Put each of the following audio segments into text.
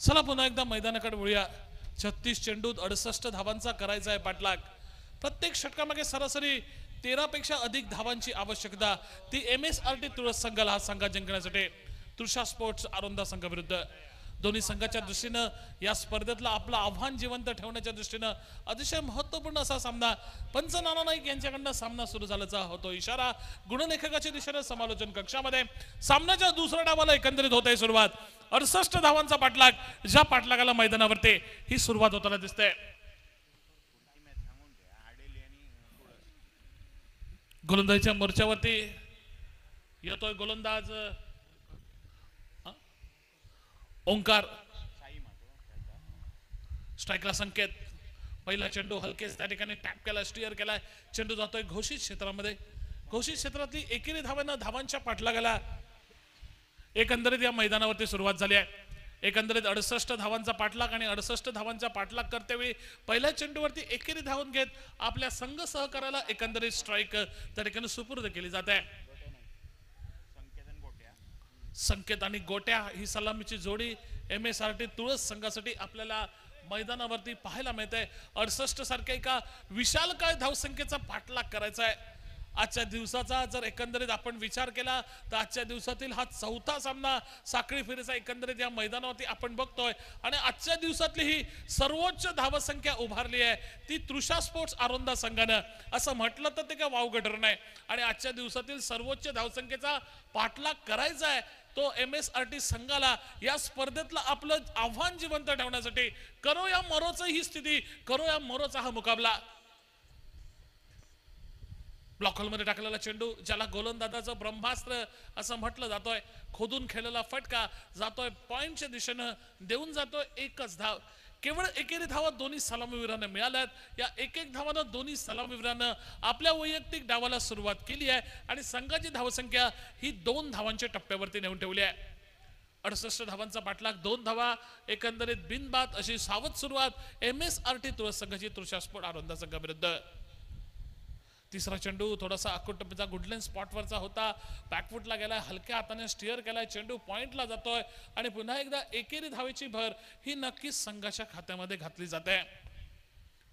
चला पुन्हा एकदा मैदानाकडे वळूया. 36 चेंडूत 68 धावांचा करायचा आहे पाठलाग. प्रत्येक षटकामागे सरासरी 13 पेक्षा अधिक धावांची आवश्यकता. ती MSRT तुळस संघाला हा सामना जिंकण्यासाठी. तृषा स्पोर्ट्स आरोंदा संघाविरुद्ध. दोन्ही संघाच्या दृष्टीनं या स्पर्धेतला आपलं आव्हान जिवंत ठेवण्याच्या दृष्टीनं अतिशय महत्त्वपूर्ण असा सामना. पंच नाना नाईक यांच्याकडनं सामना सुरू झाल्याचा होतो इशारा. गुणलेखकाच्या दिशेनं समालोचन कक्षामध्ये. सामन्याच्या दुसऱ्या डावाला एकंदरीत होत आहे सुरुवात. 68 धावांचा पाठलाग. ज्या पाठलागाला मैदानावरती ही सुरुवात होताना दिसते. गोलंदाजीच्या मोर्चावरती येतोय गोलंदाज ओंकार. स्ट्राईकला संकेत. पहिला चेंडू हलकेच त्या ठिकाणी टॅप केला, स्टीअर केलाय. चेंडू जातोय घोषित क्षेत्रामध्ये. घोषित क्षेत्रातली एकेरी धावांच्या पाठलागाला एकंदरीत या मैदानावरती सुरुवात झाली आहे. एकंदरीत 68 धावांचा पाठलाग आणि 68 धावांचा पाठलाग करतेवेळी पहिल्या चेंडूवरती एकेरी धावून घेत आपल्या संघ सहकार्याला एकंदरीत स्ट्राईक त्या ठिकाणी सुपूर्द केली जाते. संकेत आणि गोट्या ही सलामीची जोडी MSRT तुळस संघासाठी आपल्याला मैदानावरती पाहायला मिळते. 68 सारख्या एका विशालकाय धावसंख्येचा पाठलाग करायचा आहे. आजच्या दिवसाचा जर एकंदरीत आपण विचार केला तर आजच्या दिवसातील हा चौथा सामना साखळी फेरीचा एकंदरीत या मैदानावरती आपण बघतोय. आणि आजच्या दिवसातली ही सर्वोच्च धावसंख्या उभारली आहे ती तृषा स्पोर्ट्स आरोंदा संघानं. असं म्हटलं तर ते काय वावगं नाही. आणि आजच्या दिवसातील सर्वोच्च धावसंख्येचा पाठलाग करायचा आहे तो MSRT संघाला या स्पर्धेतलं आपलं आव्हान जिवंत ठेवण्यासाठी. करो या मरोच ही स्थिती, करो या मरोचा हा मुकाबला. ब्लॉक होलमध्ये टाकलेला चेंडू ज्याला गोलंदाजाचं ब्रह्मास्त्र असं म्हटलं जातोय. खोदून खेळलेला फटका जातोय पॉइंटच्या दिशेनं, देऊन जातोय एकच धाव. केवळ एकेरी धावा दोन्ही सलामीवीरांना मिळाल्यात. या एक धावानं दोन्ही सलामीवीरांना आपल्या वैयक्तिक डावाला सुरुवात केली आहे आणि संघाची धावसंख्या ही 2 धावांच्या टप्प्यावरती नेऊन ठेवली आहे. 68 धावांचा पाठलाग, 2 धावा एकंदरीत बिनबाद अशी सावध सुरुवात MSRT तुळस संघाची तृषा स्पोर्ट्स आरोंदा संघाविरुद्ध. तिसरा चेंडू थोडासा अकुटपीचा गुडलेन स्पॉटवरचा होता. बॅकफुटला गेलाय, हलक्या हाताने स्टीअर केलाय. चेंडू पॉइंटला जातोय आणि पुन्हा एकदा एकेरी धावेची भर ही नक्कीच संघाच्या खात्यामध्ये घातली जाते.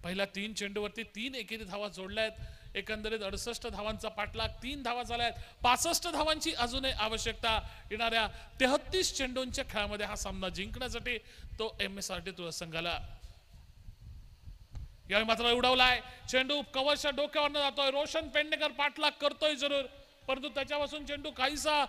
पहिल्या 3 चेंडूवरती 3 एकेरी धावा जोडल्यात. एकंदरीत 68 धावांचा पाठलाग, 3 धावा झाल्यात. 65 धावांची अजूनही आवश्यकता. येणाऱ्या 33 चेंडूंच्या खेळामध्ये हा सामना जिंकण्यासाठी तो MSRT तुळस संघाला. यावेळी मात्र उडवलाय चेंडू, कव्हरच्या डोक्यावरनं जातोय. रोशन पेडणेकर पाठलाग करतोय जरूर, परंतु त्याच्यापासून चेंडू काहीसा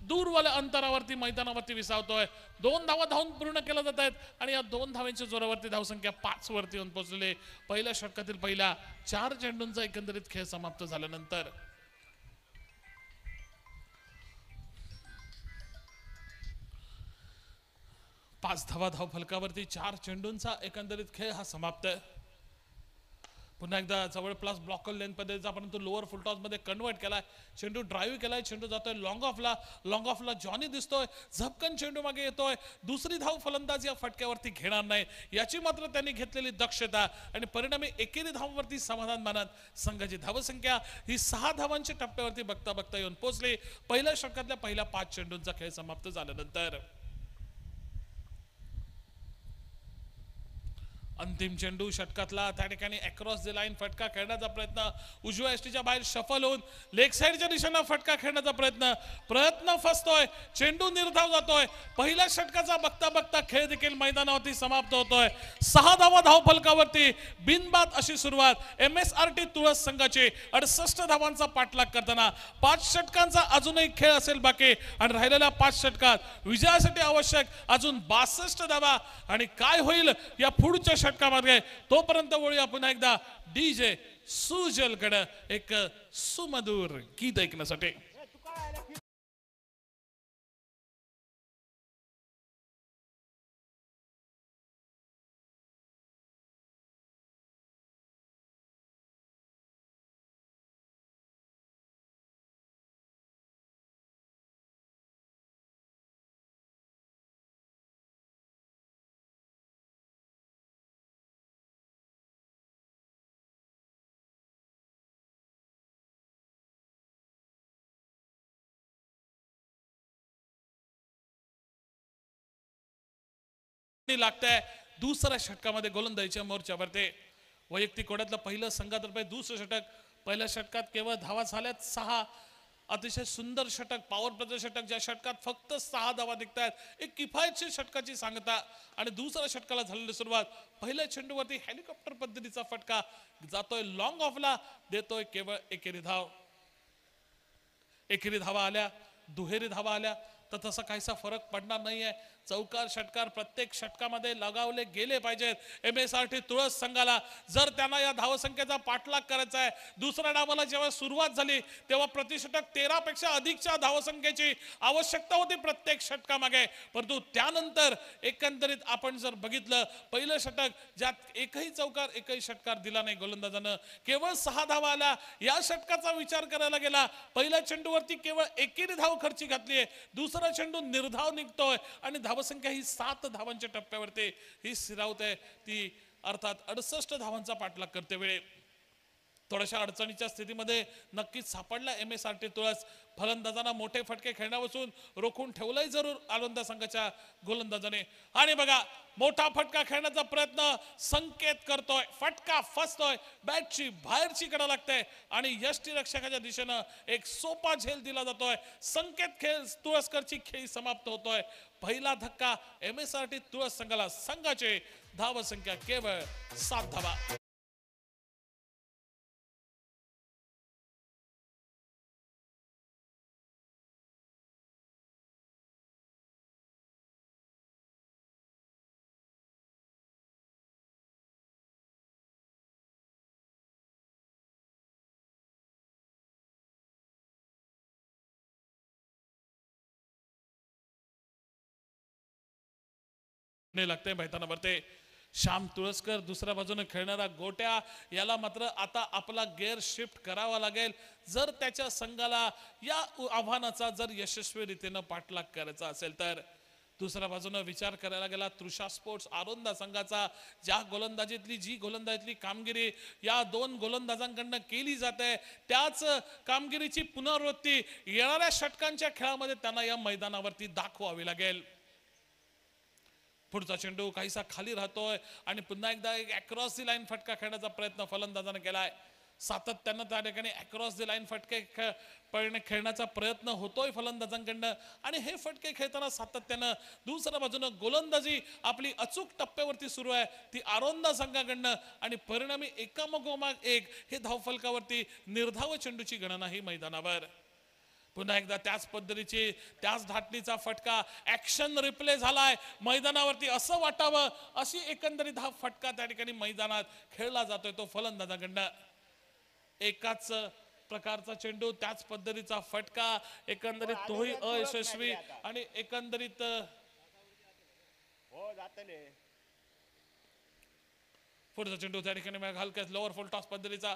दूरवाल्या अंतरावरती मैदानावरती विसावतोय. 2 धावा धावून पूर्ण केल्या जात आहेत आणि या 2 धावांच्या जोरावरती धावसंख्या 5 वरती येऊन पोहोचलेले. पहिल्या षटकातील पहिल्या 4 चेंडूंचा एकंदरीत खेळ समाप्त झाल्यानंतर 5 धावा धाव फलकावरती 4 चेंडूंचा एकंदरीत खेळ हा समाप्त. पुन्हा एकदा जवळपास ब्लॉकर लेन पद्धतीचा परंतु लोअर फुलटॉस मध्ये कन्वर्ट केलाय. चेंडू ड्राईव्ह केलाय. चेंडू जातोय लॉंग ऑफला. लॉंग ऑफला जॉनी दिसतोय. झपकन चेंडू मागे येतोय. दुसरी धाव फलंदाज या फटक्यावरती घेणार नाही याची मात्र त्यांनी घेतलेली दक्षता आणि परिणामी एकेरी धावांवरती समाधान मानत संघाची धावसंख्या ही 6 धावांच्या टप्प्यावरती बघता बघता येऊन पोहोचली. पहिल्या षटकातल्या पहिल्या 5 चेंडूंचा खेळ समाप्त झाल्यानंतर अंतिम चेंडू षटकातला त्या ठिकाणी अक्रॉस द लाईन फटका खेळण्याचा प्रयत्न. उजव्या एसटीच्या बाहेर शफल होऊन लेग साईडच्या दिशेनं फटका खेळण्याचा प्रयत्न फसतोय. चेंडू निर्धाव जातोय. पहिल्या षटकाचा बघता बघता खेळ देखील मैदानावरती समाप्त होतोय. 6 धावा धाव फलकावरती बिनबाद अशी सुरुवात MSRT तुळस संघाची. 68 धावांचा पाठलाग करताना 5 षटकांचा अजूनही खेळ असेल बाकी आणि राहिलेल्या 5 षटकात विजयासाठी आवश्यक अजून 62 धावा. आणि काय होईल या पुढच्या षटकामध्ये तोपर्यंत वळूया पुन्हा एकदा DJ सुजलकडे एक सुमधुर गीत ऐकण्यासाठी. लागतंय दुसऱ्या षटकामध्ये गोलंदाजीच्या मोर्चावरती वैयक्तिक कोड्यातलं पहिलं संघातर्फे दुसरं षटक. पहिल्या षटकात केवळ धावा झाल्यात 6. अतिशय सुंदर षटक, पॉवर प्लेचं षटक, ज्या षटकात फक्त 6 धावा निघतायत. एक किफायतशीर षटकाची सांगता. आणि दुसऱ्या षटकाला झालेली सुरुवात पहिल्या चेंडूवरती हेलिकॉप्टर पद्धतीचा फटका जातोय लॉंग ऑफला, देतोय केवळ एकेरी धाव. एकेरी धावा आल्या, दुहेरी धावा आल्या तर तसा काहीसा फरक पडणार नाहीये. चौकार षटकार प्रत्येक षटकामध्ये लगावले गेले पाहिजेत. MSRT तुळस संघाला जर त्यांना या धावसंख्येचा पाठलाग करायचा आहे. दुसऱ्या डावाला जेव्हा सुरुवात झाली तेव्हा प्रतिषटक 13 पेक्षा अधिकच्या धावसंख्येची आवश्यकता होती प्रत्येक षटकामागे. परंतु त्यानंतर एकंदरीत आपण जर बघितलं पहिलं षटक ज्यात एकही चौकार एकही षटकार दिला नाही गोलंदाजानं, केवळ 6 धावा आल्या. या षटकाचा विचार करायला गेला पहिल्या चेंडूवरती केवळ एकेरी धाव खर्ची घातलीये. दुसरा चेंडू निर्धाव निघतोय आणि धावसंख्या ही 7 धावांच्या टप्प्यावरती ही स्थिरावते. ती अर्थात 68 धावांचा पाठलाग करते वेळी थोड्याशा अडचणीच्या स्थितीमध्ये नक्कीच सापडला MSRT तुळस. फलंदाजांना मोठे फटके खेळण्यापासून रोखून ठेवलंय जरूर आलोंदा संघाच्या गोलंदाजाने. आणि बघा मोठा फटका खेळण्याचा प्रयत्न संकेत करतोय, फटका फसतोय, बॅटची बाहेरची कडा लागते आणि यष्टीरक्षकाच्या दिशेनं एक सोपा झेल दिला जातोय. संकेत खेळ तुळसकरची खेळी समाप्त होतोय. पहिला धक्का MSRT तुळस संघाला. संघाचे धावसंख्या केवळ 7 धावा. लागते मैदानावरती श्याम तुळसकर दुसऱ्या बाजूने खेळणारा गोट्या. याला मात्र आता आपला गेअर शिफ्ट करावा लागेल जर त्याच्या संघाला या आव्हानाचा जर यशस्वी रीतीने पाठलाग करायचा असेल तर. दुसऱ्या बाजूने विचार करायला गेला तृषा स्पोर्ट्स आरोंदा संघाचा. जी गोलंदाजीतली कामगिरी या 2 गोलंदाजांकडून केली जाते त्याच कामगिरीची पुनरावृत्ती येणाऱ्या षटकांच्या खेळामध्ये त्यांना या मैदानावरती दाखवावी लागेल. पुढचा चेंडू काहीसा खाली राहतोय आणि पुन्हा एकदा एक अक्रॉस दी लाईन फटका खेळण्याचा प्रयत्न फलंदाजाने केलाय. सातत्यानं त्या ठिकाणी अक्रॉस दी लाईन फटके खेळण्याचा प्रयत्न होतोय फलंदाजांकडनं आणि हे फटके खेळताना सातत्यानं दुसऱ्या बाजूनं गोलंदाजी आपली अचूक टप्प्यावरती सुरू आहे ती आरोंदा संघाकडनं आणि परिणामी एकामागोमाग एक हे धावफलकावरती निर्धाव चेंडूची गणना ही मैदानावर. पुन्हा एकदा त्याच पद्धतीची त्याच धाटणीचा फटका ऍक्शन रिप्ले झालाय मैदानावरती असं वाटावं अशी एकंदरीत हा फटका त्या ठिकाणी मैदानात खेळला जातोय तो फलंदाजाकडनं. एकाच प्रकारचा चेंडू त्याच पद्धतीचा फटका एकंदरीत तोही अयशस्वी आणि एकंदरीत पुढचा चेंडू त्या ठिकाणी हलक्याच लोअर फुल टॉस पद्धतीचा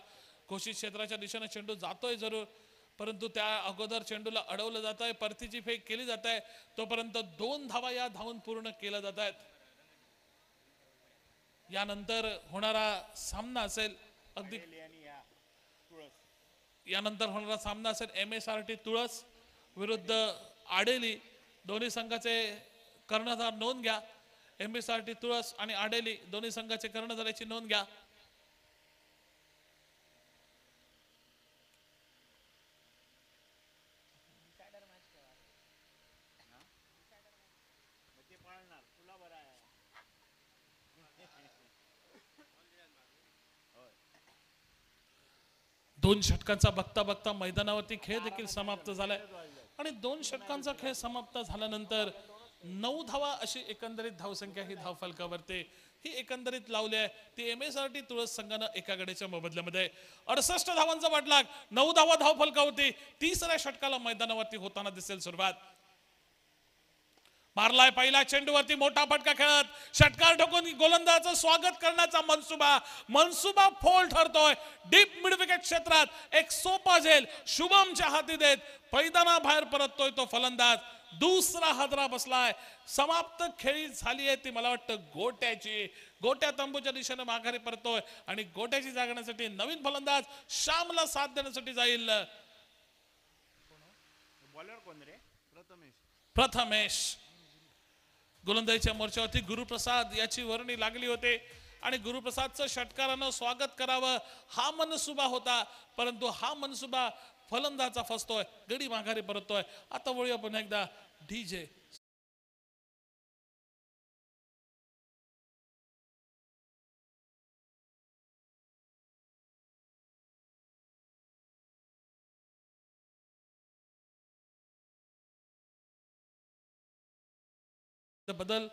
घोषित क्षेत्राच्या दिशेने चेंडू जातोय जरूर परंतु त्या अगोदर चेंडूला अडवलं जात आहे. परतीची फेक केली जात आहे तोपर्यंत 2 धावा या धावून पूर्ण केल्या जात आहेत. यानंतर होणारा सामना असेल अगदी यानंतर होणारा सामना असेल MSRT तुळस विरुद्ध आडेली. दोन्ही संघाचे कर्णधार नोंद घ्या. MSRT तुळस आणि आडेली दोन्ही संघाचे कर्णधाराची नोंद घ्या. दोन षटकांचा बघता बघता मैदानावरती खेळ देखील समाप्त झालाय आणि 2 षटकांचा खेळ समाप्त झाल्यानंतर 9 धावा अशी एकंदरीत धावसंख्या ही धावफलकावरती ही एकंदरीत लावली आहे ती MSRT तुळस संघानं एका गड्याच्या मोबदल्यामध्ये 68 धावांचा पाठलाग 9 धावा धावफलकावरती. तिसऱ्या षटकाला मैदानावरती होताना दिसेल सुरुवात. मारलाय पहिला चेंडूवरती मोठा फटका खेळत षटकार ठोकून गोलंदाजाचं स्वागत करण्याचा मनसुबा फोल ठरतोय. डीप मिड विकेट क्षेत्रात एक सोपा झेल शुभमच्या हाती देत पैदाना बाहेर परततोय तो फलंदाज. दुसरा हादरा बसलाय. समाप्त खेळी झाली आहे ती मला वाटतं गोट्याची. गोट्या तंबूच्या दिशेने माघारी परतोय आणि गोट्याची जागण्यासाठी नवीन फलंदाज श्यामला साथ देण्यासाठी जाईल प्रथमेश. गोलंदाजीच्या मोर्चावरती गुरुप्रसाद याची वर्णी लागली होते आणि गुरुप्रसादचं षटकारानं स्वागत करावं हा मनसुबा होता, परंतु हा मनसुबा फलंदाजा फसतोय, गडी माघारी परततोय. आता वळूया पुन्हा एकदा डीजे बदल.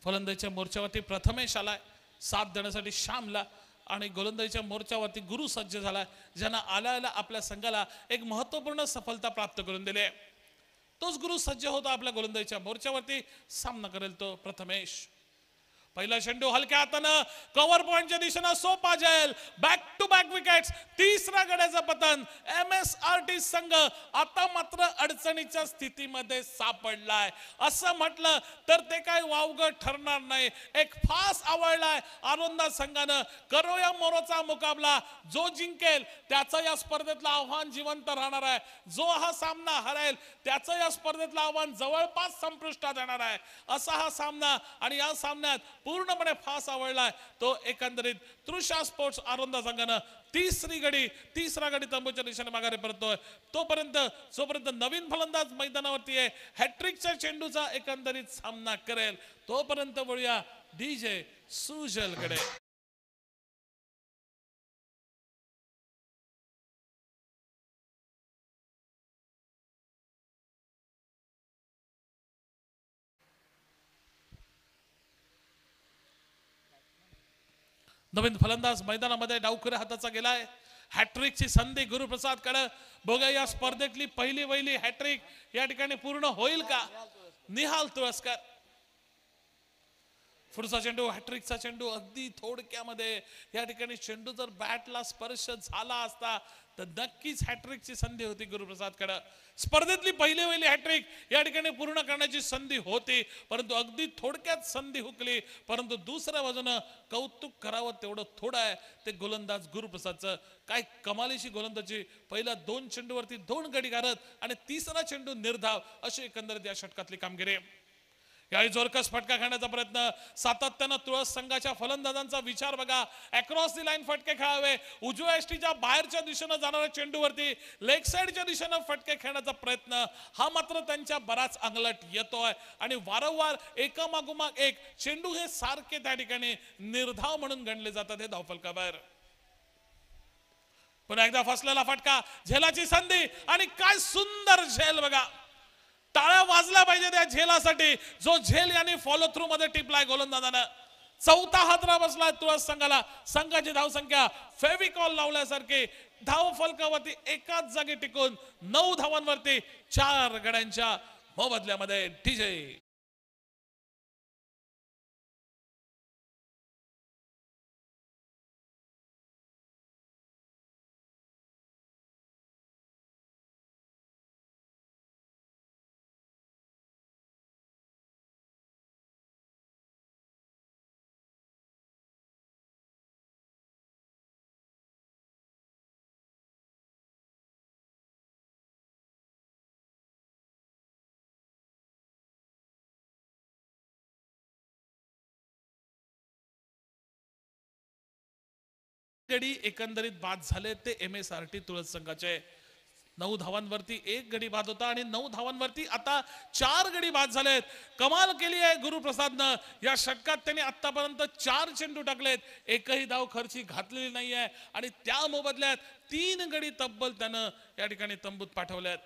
फलंदाजीच्या मोर्चावरती प्रथमेश आलाय साथ देण्यासाठी श्यामला आणि गोलंदाजीच्या मोर्चावरती गुरु सज्ज झालाय, ज्यांना आल्या आपल्या संघाला एक महत्वपूर्ण सफलता प्राप्त करून दिली. तोच गुरु सज्ज होता आपल्या गोलंदाजीच्या मोर्चावरती. सामना करेल तो प्रथमेश. पहिला चेंडू हलक्या हातानं कव्हर पॉइंटच्या दिशेनं सोपा जाईल. Back to back wickets. तिसऱ्या गड्याचं पतन. MSRT संघ आता मात्र अडचणीच्या स्थितीमध्ये सापडलाय. असं म्हटलं तर ते काय वावगं ठरणार नाही. एक फास आवडलाय आनंदा संघानं. करोया मोरोचा मुकाबला. जो जिंकेल त्याचं या स्पर्धेतलं आव्हान जिवंत राहणार आहे. जो हा सामना हरेल त्याचं या स्पर्धेतलं आव्हान जवळपास संपुष्टात येणार आहे. असा हा सामना आणि या सामन्यात पूर्णपणे फास आवडलाय तो एकंदरीत तृषा स्पोर्ट्स आरोंदा संघानं. तिसरा गडी तंबूच्या दिशेने माघारी परततोय. जोपर्यंत नवीन फलंदाज मैदानावरती आहे, हॅट्रिकच्या चेंडूचा एकंदरीत सामना करेल तोपर्यंत वळूया डीजे सुजलकडे. नवीन फलंदाज मैदानामध्ये डावखुऱ्या हाताचा गेलाय. हॅट्रिकची संधी गुरुप्रसाद कडे. बघा या स्पर्धेतली पहिली हॅट्रिक या ठिकाणी पूर्ण होईल का. निहाल तुळसकर. पुढचा चेंडू हॅट्रिकचा चेंडू. अगदी थोडक्यामध्ये या ठिकाणी चेंडू जर बॅटला स्पर्श झाला असता तर नक्कीच हॅट्रिकची संधी होती गुरुप्रसाद कडे. स्पर्धेतली पहिली हॅट्रिक या ठिकाणी पूर्ण करण्याची संधी होती, परंतु अगदी थोडक्यात संधी हुकली. परंतु दुसऱ्या बाजूनं कौतुक करावं तेवढं थोडं आहे ते गोलंदाज गुरुप्रसादचं. काय कमालीची गोलंदाजी. पहिल्या 2 चेंडूवरती 2 गडी गारत आणि तिसरा चेंडू निर्धाव अशी एकंदरीत या षटकातली कामगिरी. यावेळी जोरकस फटका खेळण्याचा प्रयत्न सातत्यानं तुळस संघाच्या फलंदाजांचा विचार बघा. अक्रॉस दी लाईन फटके खेळावे. उजव्या एसटीच्या बाहेरच्या दिशेनं जाणाऱ्या चेंडूवरती लेग साइडच्या दिशेनं फटके खेळण्याचा प्रयत्न हा मात्र त्यांच्या बराच अंगलट येतोय आणि वारंवार एकामागोमाग एक चेंडू हे सारखे त्या ठिकाणी निर्धाव म्हणून गणले जातात हे धावफलकावर. पुन्हा एकदा फसलेला फटका. झेलाची संधी आणि काय सुंदर झेल बघा. टाळ्या वाजल्या पाहिजे त्या झेलासाठी जो झेल यांनी फॉलो थ्रू मध्ये टिपलाय गोलंदाजानं. चौथा हादरा बसलाय तुळस संघाला. संघाची धावसंख्या फेविकॉल लावल्यासारखी धाव फलकावरती एकाच जागी टिकून 9 धावांवरती 4 गड्यांच्या मोबदल्यामध्ये डीजे. गडी एकंदरीत बाद झाले ते MSRT तुळस संघाचे. 9 धावांवरती 1 गडी बाद होता आणि 9 धावांवरती आता 4 गडी बाद झालेत. कमाल केली आहे गुरुप्रसादनं. या षटकात त्यांनी आतापर्यंत 4 चेंडू टाकलेत, एकही धाव खर्ची घातलेली नाही आहे आणि त्या मोबदल्यात 3 गडी तब्बल त्यानं या ठिकाणी तंबूत पाठवल्यात.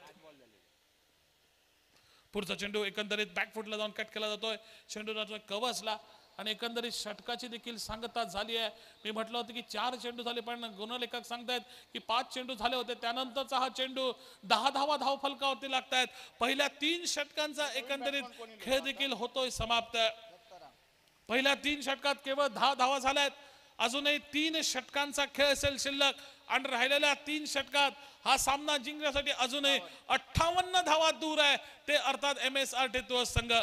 पुढचा चेंडू एकंदरीत बॅकफुटला जाऊन कट केला जातोय. चेंडू जातोय कवचला आणि एकंदरीत षटकाची देखील सांगता झाली आहे. मी म्हटलं होतं की 4 चेंडू झाले, पण गुणलेखक सांगतायत की 5 चेंडू झाले होते. त्यानंतरचा हा चेंडू 10 धावा धाव फलकावरती लागतायत. पहिल्या 3 षटकांचा एकंदरीत खेळ देखील होतोय समाप्त. पहिल्या 3 षटकात केवळ 10 धावा झाल्यात. अजूनही 3 षटकांचा खेळ असेल शिल्लक आणि राहिलेल्या 3 षटकात हा सामना जिंकण्यासाठी अजूनही 58 धावा दूर आहे ते अर्थात MSRT तुळस संघ.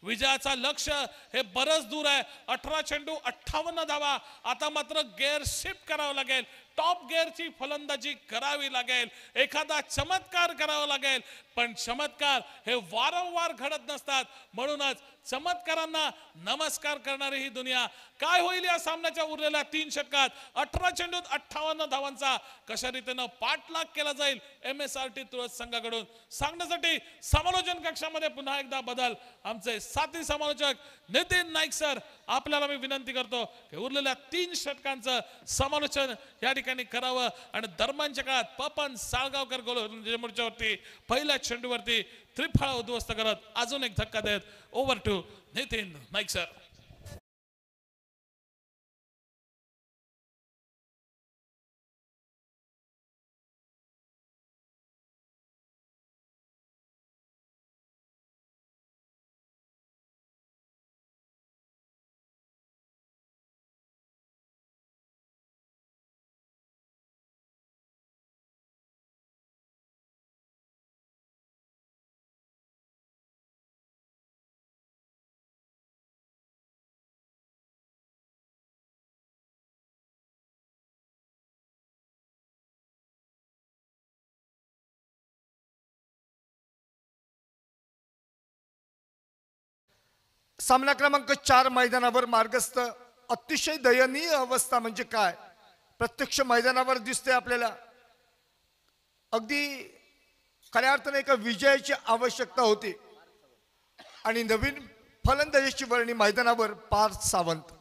विजयाचा लक्ष्य हे बरंच दूर आहे. 18 चेंडू 58 धावा. आता मात्र गेअर शिफ्ट करावं लागेल टॉप गिअरची फलंदाजी करावी लागेल, एखादा चमत्कार करावा लागेल, पण चमत्कार हे वारंवार घडत नसतात. म्हणूनच चमत्कारांना नमस्कार करणारी ही दुनिया. काय होईल या सामन्याच्या उरलेल्या 3 षटकात? 18 चेंडूत 58 धावांचा कशा रीतीनं पाठलाग केला जाईल MSRT तुळस संघाकडून सांगण्यासाठी समालोचन कक्षामध्ये पुन्हा एकदा बदल. आमचे साथी समालोचक नितीन नाईक सर, आपल्याला मी विनंती करतो की उरलेल्या 3 षटकांचं समालोचन या ठिकाणी करावं. आणि दरम्यानच्या काळात पपन साळगावकर गोलंदाजीवरती पहिल्या चेंडूवरती त्रिफळा उद्ध्वस्त करत अजून एक धक्का देत. Over to Nitin Naik sir. सामना क्रमांक 4 मैदानावर मार्गस्थ. अतिशय दयनीय अवस्था म्हणजे काय प्रत्यक्ष मैदानावर दिसते आपल्याला. अगदी खऱ्या अर्थाने एका विजयाची आवश्यकता होती आणि नवीन फलंदाजीची वर्णी मैदानावर पार्थ सावंत.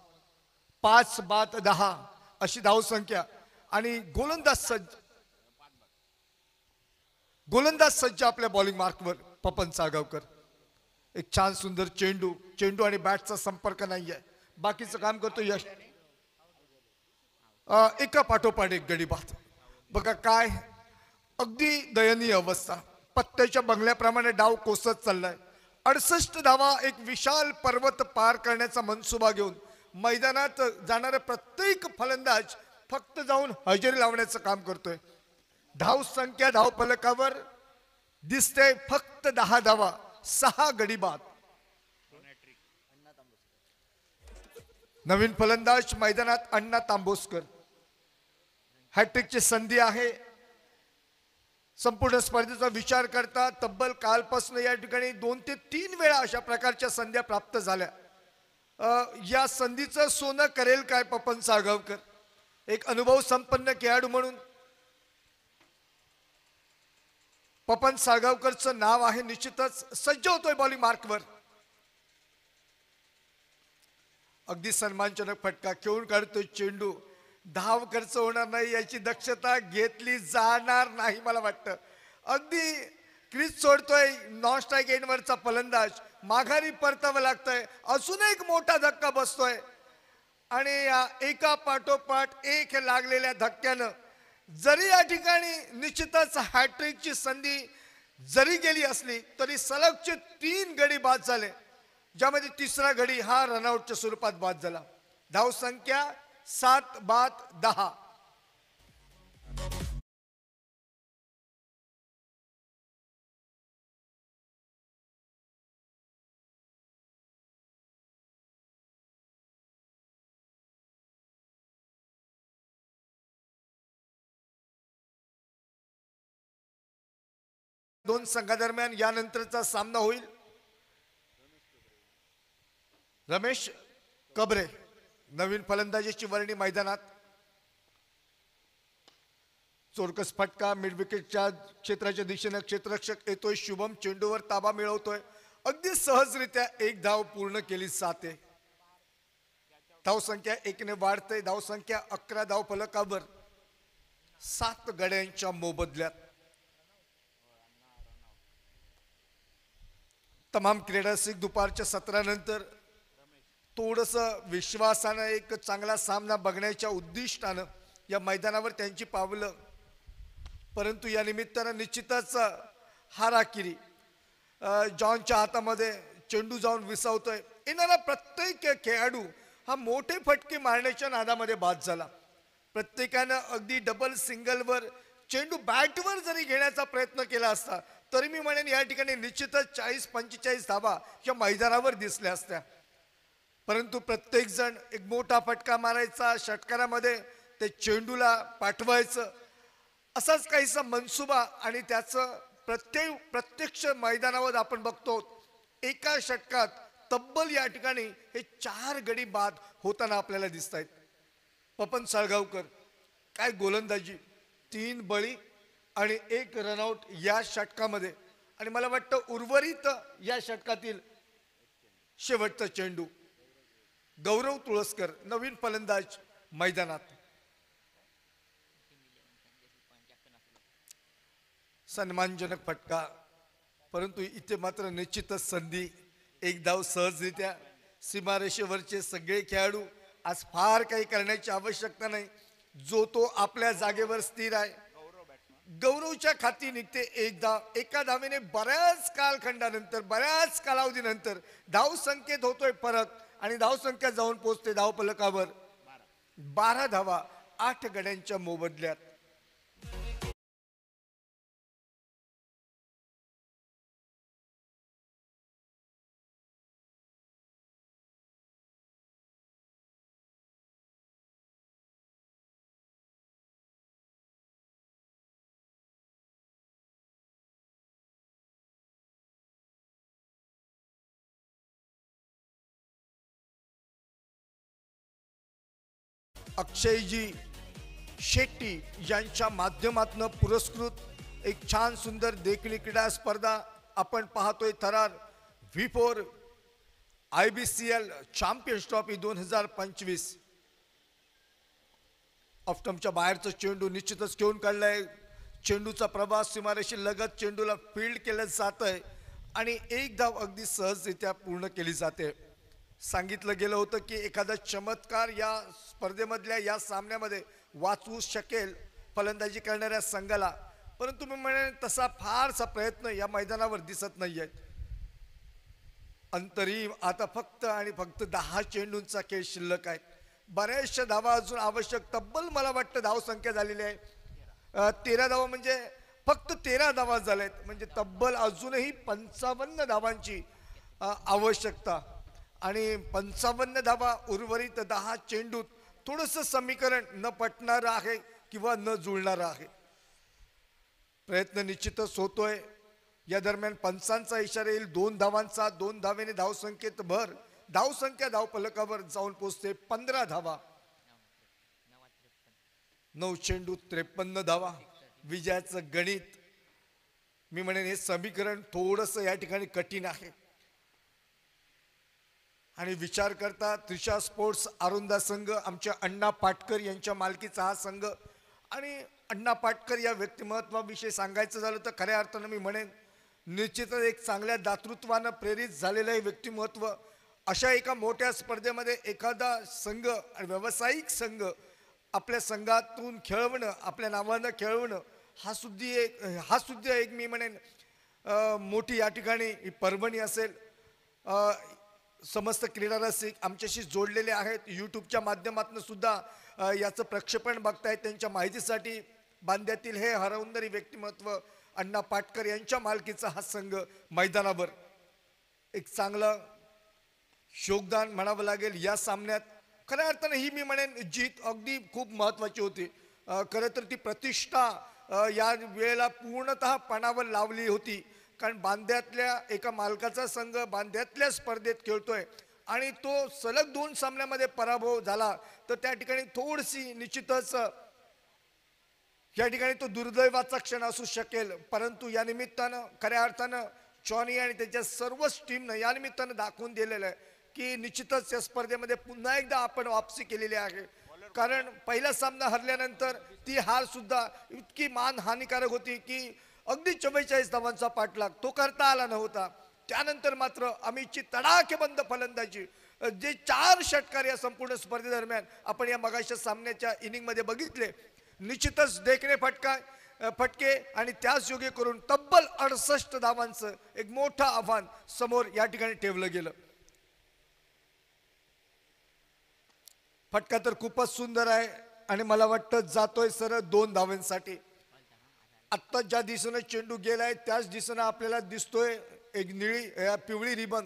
5 बाद 10 अशी धावसंख्या आणि गोलंदाज सज्ज आपल्या बॉलिंग मार्कवर पपन साळगावकर. एक छान सुंदर चेंडू आणि बॅटचा संपर्क नाहीये, बाकीचं काम करतो यश. एका पाठोपाठ एक गडी बाद. बघा काय अगदी दयनीय अवस्था. पत्त्याच्या बंगल्याप्रमाणे डाव कोसत चाललाय. 68 धावा एक विशाल पर्वत पार करण्याचा मनसुबा घेऊन मैदानात जाणारा प्रत्येक फलंदाज फक्त जाऊन हजेरी लावण्याचं काम करतोय. धाव संख्या धाव फलकावर दिसते फक्त 10 धावा, 6 गडी बाद. नवीन फलंदाज मैदानात अण्णा तांबोसकर. हॅट्रिकची संधी आहे. संपूर्ण स्पर्धेचा विचार करता तब्बल कालपासून या ठिकाणी 2 ते 3 वेळा अशा प्रकारच्या संध्या प्राप्त झाल्या. या संधीचं सोनं करेल काय पपन साळगावकर? एक अनुभव संपन्न खेळाडू म्हणून पपन साळगावकरचं नाव आहे. निश्चितच सज्ज होतोय बॉलिंग मार्कवर. अगदी सन्मानजनक फटका खेळून काढतोय चेंडू. धाव खर्च होणार नाही याची दक्षता घेतली जाणार नाही मला वाटतं. अगदी क्रीज सोडतोय नॉन स्ट्राईक एंडवरचा फलंदाज. माघारी परतावं लागतंय. अजून एक मोठा धक्का बसतोय आणि एका पाठोपाठ एक लागलेल्या धक्क्यानं जरी या ठिकाणी निश्चितच हॅट्रिकची संधी जरी गेली असली तरी सलगचे 3 गडी बाद झाले, ज्यामध्ये तिसरा गडी हा रनआउटच्या स्वरूपात बाद झाला. धाव संख्या 7 बाद 10. दोन संघादरम्यान यानंतरचा सामना होईल. रमेश कबरे नवीन फलंदाजीची वर्णी मैदानात. चोरकस फटका मिड विकेटच्या क्षेत्राच्या दिशेने क्षेत्ररक्षक येतोय. शुभम चेंडूवर ताबा मिळवतोय. अगदी सहजरित्या एक धाव पूर्ण केली जाते. धाव संख्या 1 ने वाढते. धाव संख्या 11 धाव फलकावर 7 गड्यांच्या मोबदल्यात. तमाम क्रीडासिक दुपारच्या सत्रानंतर थोडस विश्वासानं एक चांगला सामना बघण्याच्या उद्दिष्टानं या मैदानावर त्यांची पावलं. परंतु या निमित्तानं निश्चितच हाराकिरी जॉनच्या हातामध्ये चेंडू जाऊन विसावतोय. येणारा प्रत्येक खेळाडू हा मोठे फटके मारण्याच्या नादामध्ये बाद झाला. प्रत्येकानं अगदी डबल सिंगलवर चेंडू बॅटवर जरी घेण्याचा प्रयत्न केला असता तरी मी म्हणेन या ठिकाणी निश्चितच 40-45 धावा या मैदानावर दिसल्या असत्या. परंतु प्रत्येक जण एक मोठा फटका मारायचा षटकारामध्ये ते चेंडूला पाठवायचं, असाच काहीसा मनसुबा आणि त्याचं प्रत्यक्ष मैदानावर आपण बघतो. एका षटकात तब्बल या ठिकाणी हे 4 गडी बाद होताना आपल्याला दिसत आहेत. पपन साळगावकर काय गोलंदाजी, 3 बळी आणि 1 रनआउट या षटकामध्ये. आणि मला वाटतं उर्वरित या षटकातील शेवटचा चेंडू. गौरव तुळसकर नवीन फलंदाज मैदानात. सन्मानजनक फटका, परंतु इथे मात्र निश्चितच संधी. एक धाव सहजरित्या. सीमारेषेवरचे सगळे खेळाडू आज फार काही करण्याची आवश्यकता नाही. जो तो आपल्या जागेवर स्थिर आहे. गौरवच्या खाती निघते एक धाव. एका धावेने बऱ्याच कालखंडानंतर, बऱ्याच कालावधीनंतर धाव संख्येत होतोय फरक आणि धाव संख्या जाऊन पोहोचते धाव फलकावर 12 धावा 8 गड्यांच्या मोबदल्यात. अक्षयजी शेट्टी यांच्या माध्यमातून पुरस्कृत एक छान सुंदर देखणी क्रीडा स्पर्धा आपण पाहतोय. थरार V4 IBCL चॅम्पियन्स ट्रॉफी 2025. ऑफ्टमच्या बाहेरचं चेंडू निश्चितच घेऊन काढलाय. चेंडूचा प्रवास सीमारेषी लगत चेंडूला फील्ड केलं जात आहे आणि एक धाव अगदी सहजरित्या पूर्ण केली जाते. सांगितलं गेलं होतं की एखादा चमत्कार या स्पर्धेमधल्या या सामन्यामध्ये वाचवू शकेल फलंदाजी करणाऱ्या संघाला, परंतु मी म्हणेन तसा फारसा प्रयत्न या मैदानावर दिसत नाहीये. अंतरिम आता फक्त आणि फक्त 10 चेंडूंचा खेळ शिल्लक आहे. बऱ्याचशा धावा अजून आवश्यक. तब्बल मला वाटतं धाव संख्या झालेली आहे 13 धावा, म्हणजे फक्त 13 धावा झाल्यात. म्हणजे तब्बल अजूनही 55 धावांची आवश्यकता आणि 55 धावा उर्वरित 10 चेंडूत थोडंसं समीकरण न पटणार आहे किंवा न जुळणार आहे. प्रयत्न निश्चितच होतोय. या दरम्यान पंचांचा इशारा येईल 2 धावांचा. 2 धावेने धाव संख्येत भर. धाव संख्या धाव फलकावर जाऊन पोहोचते 15 धावा. 9 चेंडू 53 धावा. विजयाचं गणित मी म्हणेन हे समीकरण थोडंसं या ठिकाणी कठीण आहे. आणि विचार करता त्रिशा स्पोर्ट्स आरुंदा संघ, आमच्या अण्णा पाटकर यांच्या मालकीचा हा संघ. आणि अण्णा पाटकर या व्यक्तिमत्वाविषयी सांगायचं झालं तर खऱ्या अर्थानं मी म्हणेन निश्चितच एक चांगल्या दातृत्वानं प्रेरित झालेलं हे व्यक्तिमत्व. अशा एका मोठ्या स्पर्धेमध्ये एखादा संघ आणि व्यावसायिक संघ आपल्या संघातून खेळवणं, आपल्या नावानं खेळवणं हा सुद्धा एक मी म्हणेन मोठी या ठिकाणी पर्वणी असेल. समस्त क्रीडा रसिक आमच्याशी जोडलेले आहेत. यूट्यूबच्या माध्यमातून सुद्धा याचं प्रक्षेपण बघतायत. त्यांच्या माहितीसाठी बांद्यातील हे हरवणारी व्यक्तिमत्व अण्णा पाटकर यांच्या मालकीचा हा संघ मैदानावर एक चांगलं योगदान म्हणावं लागेल या सामन्यात. खऱ्या अर्थानं ही मी म्हणेन जीत अगदी खूप महत्त्वाची होती. खरं तर ती प्रतिष्ठा या वेळेला पूर्णतः पणावर लावली होती. कारण बांद्यातल्या एका मालकाचा संघ बांद्यातल्या स्पर्धेत खेळतोय आणि तो सलग 2 सामन्यामध्ये पराभव झाला तर त्या ठिकाणी थोडीशी निश्चितच या ठिकाणी तो दुर्दैवाचा क्षण असू शकेल. परंतु या निमित्तानं खऱ्या अर्थानं जॉनी आणि त्याच्या सर्वच टीमनं या निमित्तानं दाखवून दिलेलं आहे की निश्चितच या स्पर्धेमध्ये पुन्हा एकदा आपण वापसी केलेली आहे. कारण पहिला सामना हरल्यानंतर ती हार सुद्धा इतकी मानहानिकारक होती की अगदी 44 धावांचा पाठलाग तो करता आला नव्हता. त्यानंतर मात्र अमितची तडाखेबंद फलंदाजी, जे 4 षटकार या संपूर्ण स्पर्धेदरम्यान आपण या मगाच्या सामन्याच्या इनिंगमध्ये बघितले, निश्चितच देखणे फटके आणि त्याच योग्य करून तब्बल 68 धावांचं एक मोठं आव्हान समोर या ठिकाणी ठेवलं गेलं. फटका तर खूपच सुंदर आहे आणि मला वाटतं जातोय सरळ 2 धावांसाठी. आत्ता ज्या दिशेनं चेंडू गेलाय त्याच दिशेनं आपल्याला दिसतोय एक पिवळी रिबन.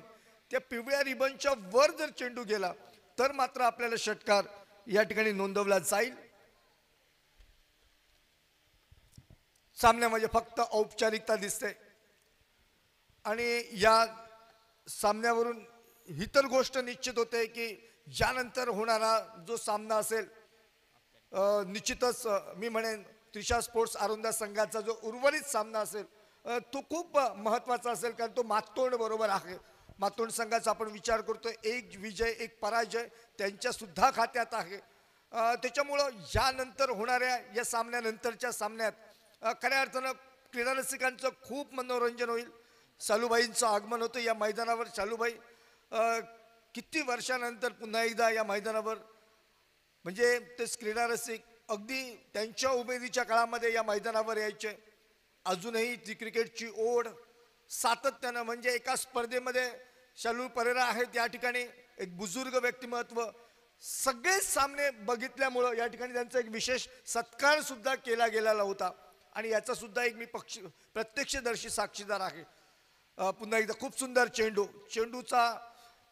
त्या पिवळ्या रिबनच्या वर जर चेंडू गेला तर मात्र आपल्याला षटकार या ठिकाणी नोंदवला जाईल. सामन्यामध्ये फक्त औपचारिकता दिसते आणि या सामन्यावरून ही तर गोष्ट निश्चित होते की यानंतर होणारा जो सामना असेल निश्चितच मी म्हणेन त्रिशा स्पोर्ट्स आरुंदा संघाचा जो उर्वरित सामना असेल तो खूप महत्त्वाचा असेल कारण तो मातोंड बरोबर आहे. मातोंड संघाचा आपण विचार करतो एक विजय एक पराजय त्यांच्या सुद्धा खात्यात आहे. त्याच्यामुळं यानंतर होणाऱ्या या सामन्यानंतरच्या सामन्यात खऱ्या अर्थानं क्रीडा रसिकांचं खूप मनोरंजन होईल. शालूबाईंचं आगमन होतं या मैदानावर. शालूबाई किती वर्षानंतर पुन्हा एकदा या मैदानावर म्हणजे ते क्रीडा रसिक अगदी त्यांच्या उमेदीच्या काळामध्ये या मैदानावर यायचे. अजूनही ती क्रिकेटची ओढ सातत्यानं म्हणजे एका स्पर्धेमध्ये शालू परेरा आहेत या ठिकाणी एक बुजुर्ग व्यक्तिमत्व सगळे सामने बघितल्यामुळं या ठिकाणी त्यांचा एक विशेष सत्कार सुद्धा केला गेलेला होता आणि याचा सुद्धा एक मी प्रत्यक्षदर्शी साक्षीदार आहे. पुन्हा एकदा खूप सुंदर चेंडूचा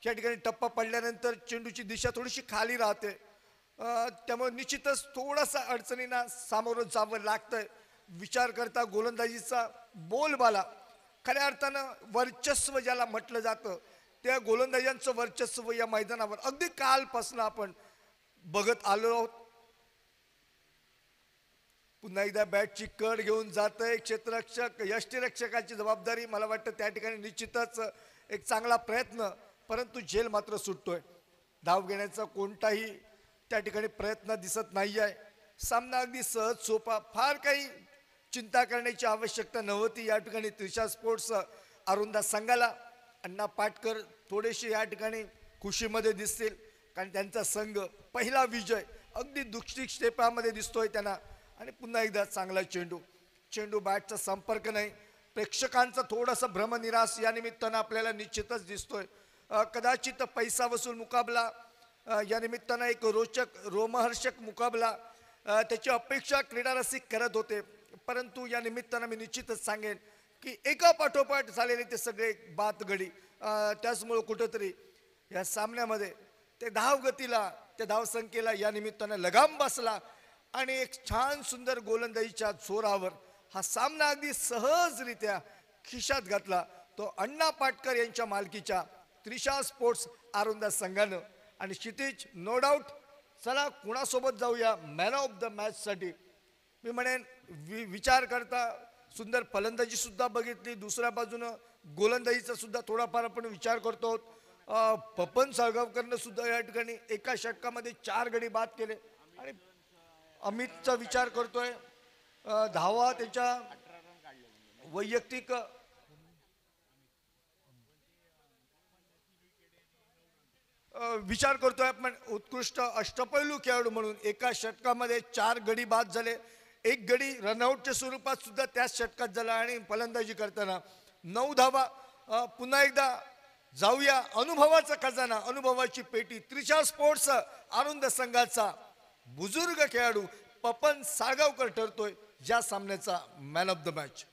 या ठिकाणी टप्पा पडल्यानंतर चेंडूची दिशा थोडीशी खाली राहते त्यामुळे निश्चितच थोडासा अडचणींना सामोरं जावं लागतंय. विचार करता गोलंदाजीचा बोलबाला खऱ्या अर्थानं वर्चस्व ज्याला म्हटलं जातं त्या गोलंदाजांचं वर्चस्व या मैदानावर अगदी कालपासून आपण बघत आलो आहोत. पुन्हा एकदा बॅटची कड घेऊन जातंय क्षेत्ररक्षक यष्टीरक्षकाची जबाबदारी मला वाटतं त्या ठिकाणी निश्चितच एक चांगला प्रयत्न परंतु झेल मात्र सुटतोय. धाव घेण्याचा कोणताही त्या ठिकाणी प्रयत्न दिसत नाही आहे. सामना अगदी सहज सोपा फार काही चिंता करण्याची आवश्यकता नव्हती या ठिकाणी त्रिशा स्पोर्ट्स आरुंदा संघाला. अण्णा पाटकर थोडेसे या ठिकाणी खुशीमध्ये दिसतील कारण त्यांचा संघ पहिला विजय अगदी दुष्टी क्षेत्रामध्ये दिसतोय त्यांना आणि पुन्हा एकदा चांगला चेंडू बॅटचा संपर्क नाही. प्रेक्षकांचा थोडासा भ्रमनिरास या निमित्तानं आपल्याला निश्चितच दिसतोय. कदाचित पैसा वसूल मुकाबला या निमित्तानं एक रोचक रोमहर्षक मुकाबला त्याची अपेक्षा क्रीडा रसिक करत होते परंतु या निमित्तानं मी निश्चितच सांगेन की एका पाठोपाठ झालेले ते सगळे बाद गडी त्याचमुळं कुठंतरी या सामन्यामध्ये ते धावगतीला त्या धावसंख्येला या निमित्तानं लगाम बसला आणि एक छान सुंदर गोलंदाजीच्या जोरावर हा सामना अगदी सहजरित्या खिशात घातला तो अण्णा पाटकर यांच्या मालकीच्या त्रिशा स्पोर्ट्स आरुंदा संघानं. आणि क्षितिज नो डाऊट चला कुणासोबत जाऊया मॅन ऑफ द मॅच साठी. मी म्हणेन विचार करता सुंदर फलंदाजी सुद्धा बघितली दुसऱ्या बाजूनं गोलंदाजीचा सुद्धा थोडाफार आपण विचार करतो. पपन साळगावकरनं सुद्धा या ठिकाणी एका षटकामध्ये 4 गडी बाद केले आणि अमितचा विचार करतोय धावा त्याच्या वैयक्तिक विचार करतोय आपण उत्कृष्ट अष्टपैलू खेळाडू म्हणून एका षटकामध्ये 4 गडी बाद झाले. एक गडी रनआउटच्या स्वरूपात सुद्धा त्याच षटकात झाला आणि फलंदाजी करताना 9 धावा. पुन्हा एकदा जाऊया अनुभवाचा खजाना अनुभवाची पेटी त्रिशा स्पोर्ट्स आरुंद संघाचा बुजुर्ग खेळाडू पपन साळगावकर ठरतोय या सामन्याचा man of the match.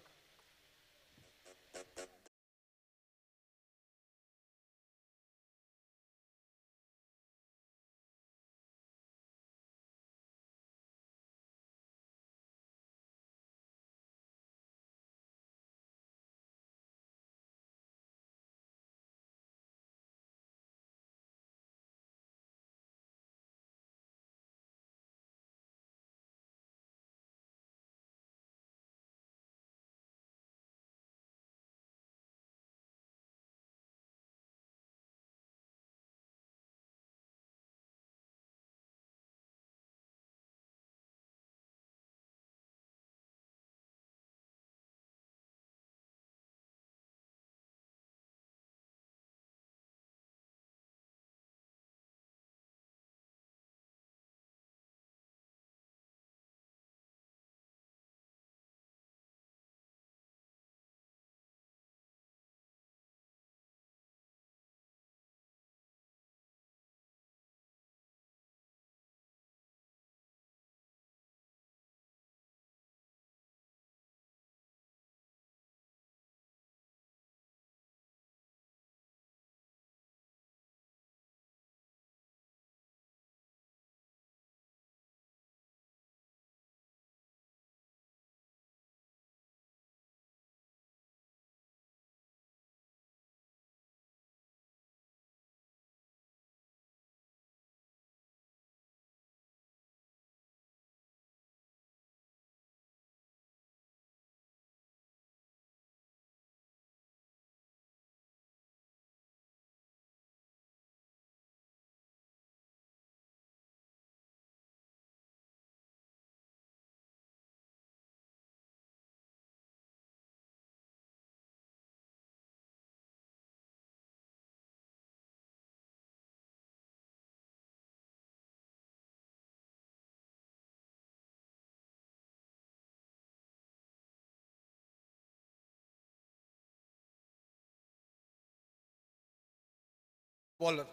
Bowler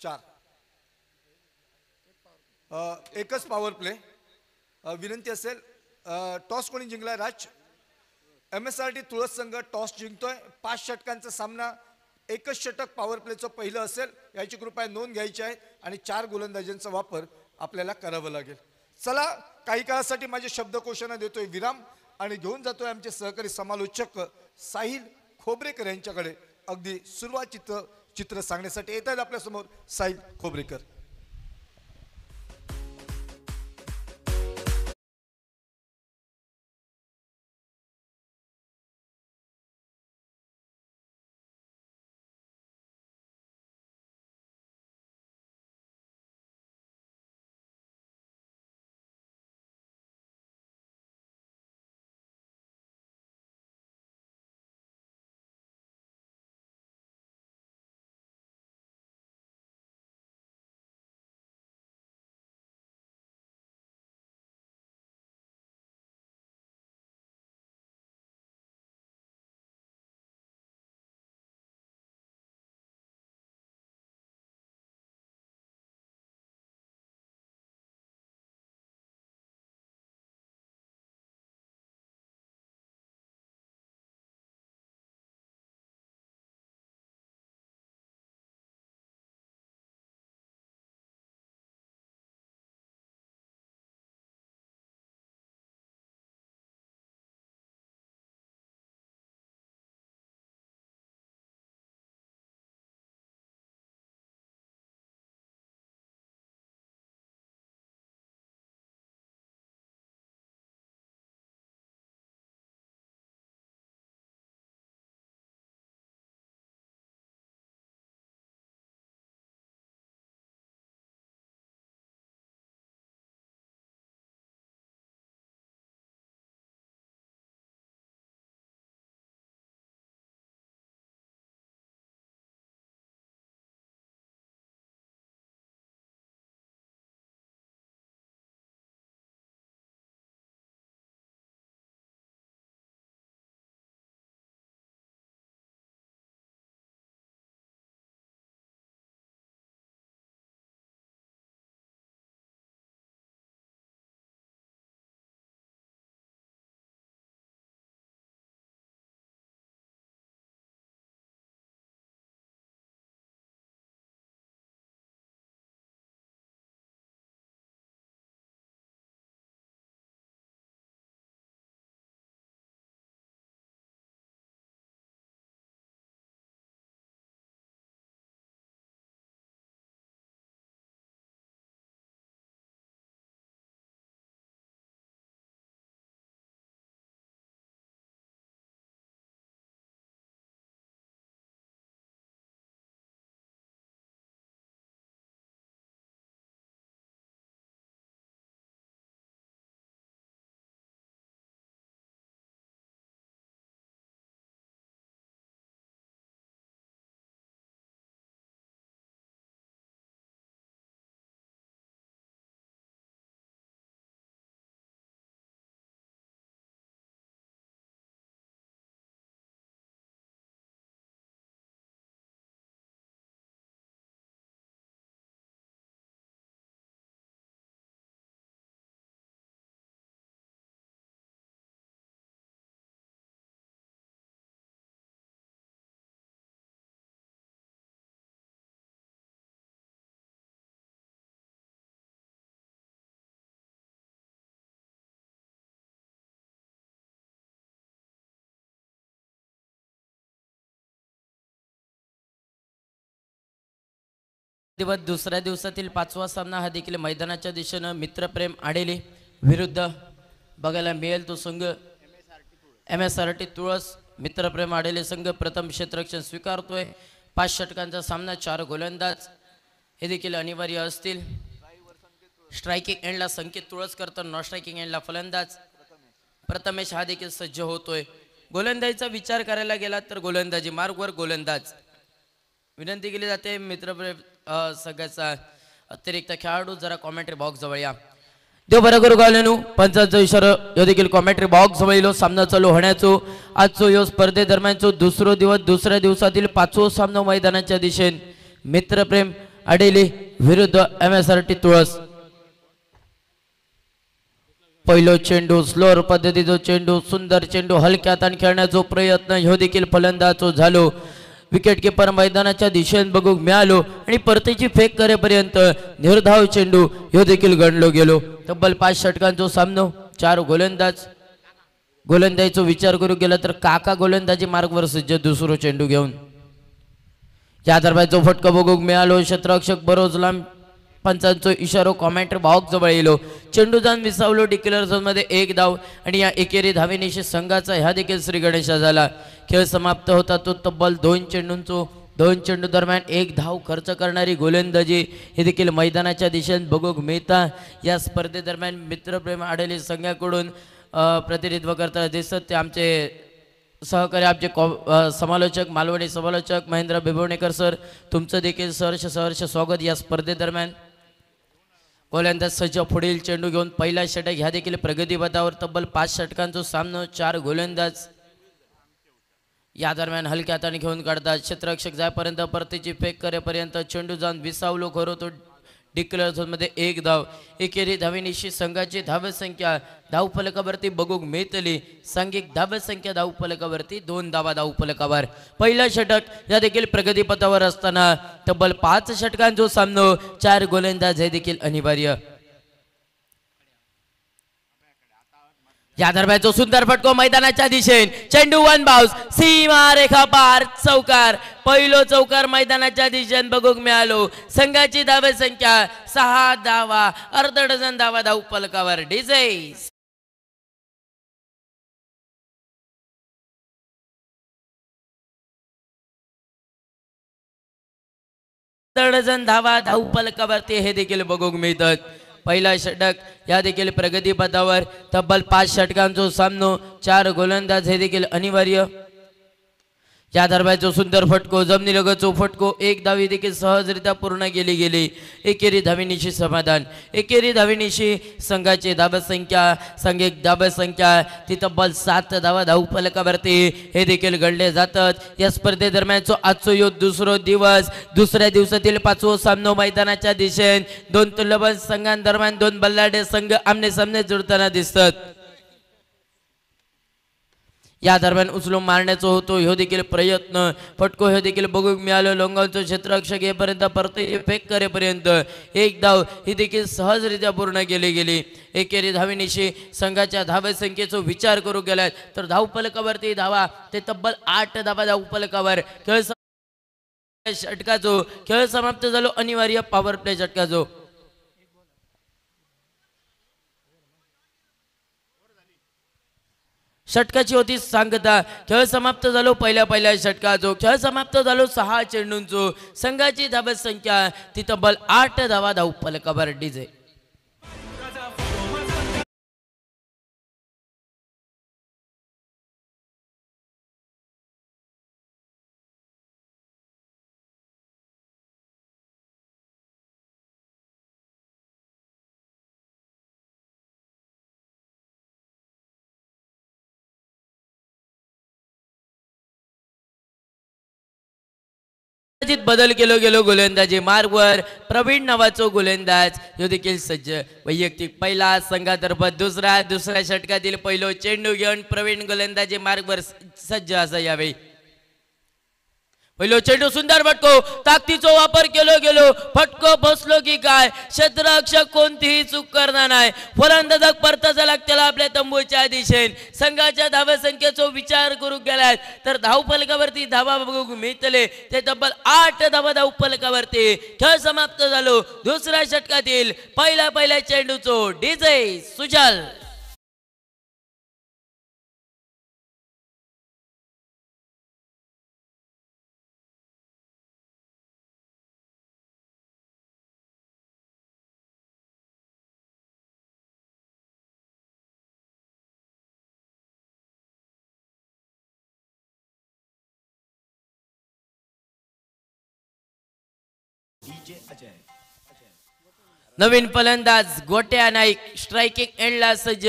4. एकच पॉवर प्ले. विनंती असेल, टॉस कोणी जिंकलाय? राज. MSRT तुळस संघ टॉस जिंकतोय. 5 षटकांचा सामना. एकच षटक पॉवर प्लेचं पहिलं असेल याची कृपया नोंद घ्यायची आहे आणि 4 गोलंदाजांचा वापर आपल्याला करावा लागेल. चला, काही काळासाठी माझे शब्दकोशांना देतोय विराम आणि घेऊन जातोय आमचे सहकारी समालोचक साहिल खोबरेकर यांच्याकडे. अगदी सुरुवातीचं चित्र सांगण्यासाठी येत आहेत आपल्या समोर साहिल खोबरेकर. दुसऱ्या दिवसातील 5वा सामना हा देखील मैदानाच्या दिशेनं मित्रप्रेम आडेले विरुद्ध बघायला मिळेल. तो संघ MSRT तुळस. मित्रप्रेम आडेले संघ प्रथम क्षेत्ररक्षण स्वीकारतोय. 5 षटकांचा सामना. 4 गोलंदाज हे देखील अनिवार्य असतील. स्ट्रायकिंग एंडला संकेत तुळसकर तर नॉन स्ट्रायकिंग एंडला फलंदाज प्रथमेश हा देखील सज्ज होतोय. गोलंदाजीचा विचार करायला गेला तर गोलंदाजी मार्गवर गोलंदाज विनंती केली जाते. मित्रप्रेम सगळ्याचा अतिरिक्त खेळाडू जरा कॉमेंट्री बॉक्स जवळ या. देव बरं करू घालू पंचांचा इशारा यो देखील कॉमेंट्री बॉक्स जवळ येलो. सामना चालू होण्याचो आजचो यो स्पर्धे दरम्यानचो दुसरा दिवस. दुसऱ्या दिवसातील 5वो सामना मैदानाच्या दिशेन मित्रप्रेम आडेली विरुद्ध MSRT तुळस. पहिलो चेंडू स्लोअर पद्धतीचा चेंडू, सुंदर चेंडू, हलक्या हाताने खेळण्याचा प्रयत्न ह्यो देखील फलंदाजो झालो. विकेट किपर मैदानाच्या दिशेने बघूक मिळालो आणि परतीची फेक करेपर्यंत निर्धाव चेंडू ह्यो देखील गणलो गेलो. तब्बल 5 षटकांचो सामनो, 4 गोलंदाज. गोलंदाजीचा विचार करू गेला तर काका गोलंदाजी मार्गवर सज्ज दुसरो चेंडू घेऊन. या दरम्यान फटका बघूक मिळालो. क्षेत्ररक्षक बरोच लांब, पंचांचो इशारो कॉमेंटर भावक जवळ येलो. चेंडू जाऊन विसावलो. डिक्लेअर झोन मध्ये 1 धाव आणि या एकेरी धावेनिशी संघाचा ह्या देखील श्री गणेशा झाला. खेळ समाप्त होता तो तब्बल 2 चेंडू दरम्यान 1 धाव खर्च करणारी गोलंदाजी हे देखील मैदानाच्या दिशेने बघूक मिळता. या स्पर्धेदरम्यान मित्रप्रेम आढळले संघाकडून प्रतिनिधित्व करताना दिसत ते आमचे सहकारी, आमचे समालोचक, मालवणी समालोचक महेंद्र बिबवणेकर सर, तुमचं देखील सहर्ष स्वागत या स्पर्धेदरम्यान. गोलंदाज सज्ज पुढील चेंडू घेऊन पहिला षटक ह्या देखील प्रगतीपथावर. तब्बल 5 षटकांचा सामना, 4 गोलंदाज. या दरम्यान हलक्या हाताने घेऊन काढतात. क्षेत्ररक्षक जायपर्यंत परतीची फेक करेपर्यंत चेंडू जाऊन विसावलो खरो तो डिक्लेअर झोनमध्ये 1 धाव. एकेरी धावेनिशी संघाची धावसंख्या धावफलकावरती बघूक मिळतली. सांघिक धावसंख्या धावफलकावरती 2 धावा धावफलकावर. पहिला षटक या देखील प्रगतीपथावर असताना तब्बल 5 षटकांचो सामनो, 4 गोलंदाज हे देखील अनिवार्य. या दरम्यान सुंदर फटको मैदानाच्या दिशेने, चेंडू 1 बाउन्स, सीमा रेखा पार, चौकार. पहिलो चौकार मैदानाच्या दिशेने बघूक मिळालो. संघाची धावे संख्या 6 धावा, अर्धा डझन धावा धावफलकावर. डिझाईन डझन धावा धावफलकावरती हे देखील बघूक मिळतात. पहिला षटक या देखील प्रगतीपथावर. तब्बल 5 षटकांचो सामनो, 4 गोलंदाज हे देखील अनिवार्य. या दरम्यान सुंदर फटको, जमिनीलगतचो फटको, 1 धावी देखील सहजरित्या पूर्ण केली गेली. एकेरी धावेनिशी समाधान. एकेरी धावेनिशी संघाची धावसंख्या, सांघिक धावसंख्या ती तब्बल 7 धावा धावफलकावरती हे देखील घडले जातात. या स्पर्धेदरम्यानचो आजचो यो दुसरो दिवस, दुसऱ्या दिवसातील 5वो सामनो मैदानाच्या दिशेने 2 तुल्यबळ संघांदरम्यान 2 बल्लाढ्य संघ आमने सामने जुळताना दिसतात. या दरम्यान उचलून मारण्याचा होतो ह्यो देखील प्रयत्न. फटको ह्यो देखील बघूक मिळालो. लोंगावचं क्षेत्ररक्षक येपर्यंत परत फेक करेपर्यंत 1 धाव ही देखील सहजरित्या पूर्ण केली गेली. एकेरी धावेनिशी संघाच्या धावसंख्येचा विचार करू गेलात तर धावफलकावरती धावा ते तब्बल 8 धावा धावफलकावर. खेळ समाप्त झालो. अनिवार्य पॉवर प्ले षटकाचो. षटकाची होती सांगता. खेळ समाप्त झालो पहिल्या षटकाचो. खेळ समाप्त झालो 6 चेंडूंचो. संघाची धावसंख्या ती तब्बल 8 धावा धावफलकावर. डीजे बदल केलो गेलो गोलंदाजी मार्गवर. प्रवीण नावाचो गोलंदाज ह्यो देखील सज्ज. वैयक्तिक पहिला संघातर्फे दुसऱ्या षटकातील पहिलो चेंडू घेऊन प्रवीण गोलंदाजी मार्गवर सज्ज असा यावेळी. पहिलो चेंडू, सुंदर फटको, ताकदीचो वापर केलो गेलो. फटको बसलो की काय, क्षेत्ररक्षक कोणतीही चूक करणार नाही. फलंदाजक परताचा लागतेला आपल्या तंबूच्या दिशेने. संघाच्या धावसंख्येचा विचार करू गेलात तर धावफलकावरती धावा बघूक मिळतले ते तब्बल 8 धावा धावफलकावरती. खेळ समाप्त झालो. दुसऱ्या षटकातील पहिल्या चेंडूचो डीजे सुजल. नवीन फलंदाज गोट्या नाईक स्ट्रायकिंग एंडला सज्ज.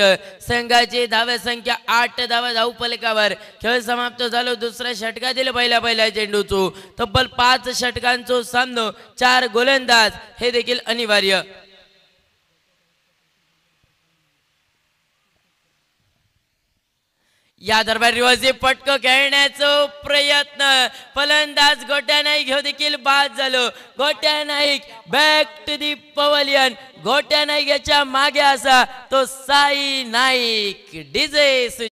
संघाची धाव संख्या 8 धावा धाव फलकावर. खेळ समाप्त झालो दुसऱ्या षटकातील पहिल्या चेंडूचो. तब्बल 5 षटकांचो सामनो, 4 गोलंदाज हे देखील अनिवार्य. या दरम्यान रिवर्सी पटको खेळण्याचा प्रयत्न. फलंदाज गोट्या नाईक ह्यो देखील बाद झालो. गोट्या नाईक बॅक टू दी पवलियन. गोट्या नाईक याच्या मागे असा तो साई नाईक. डीजे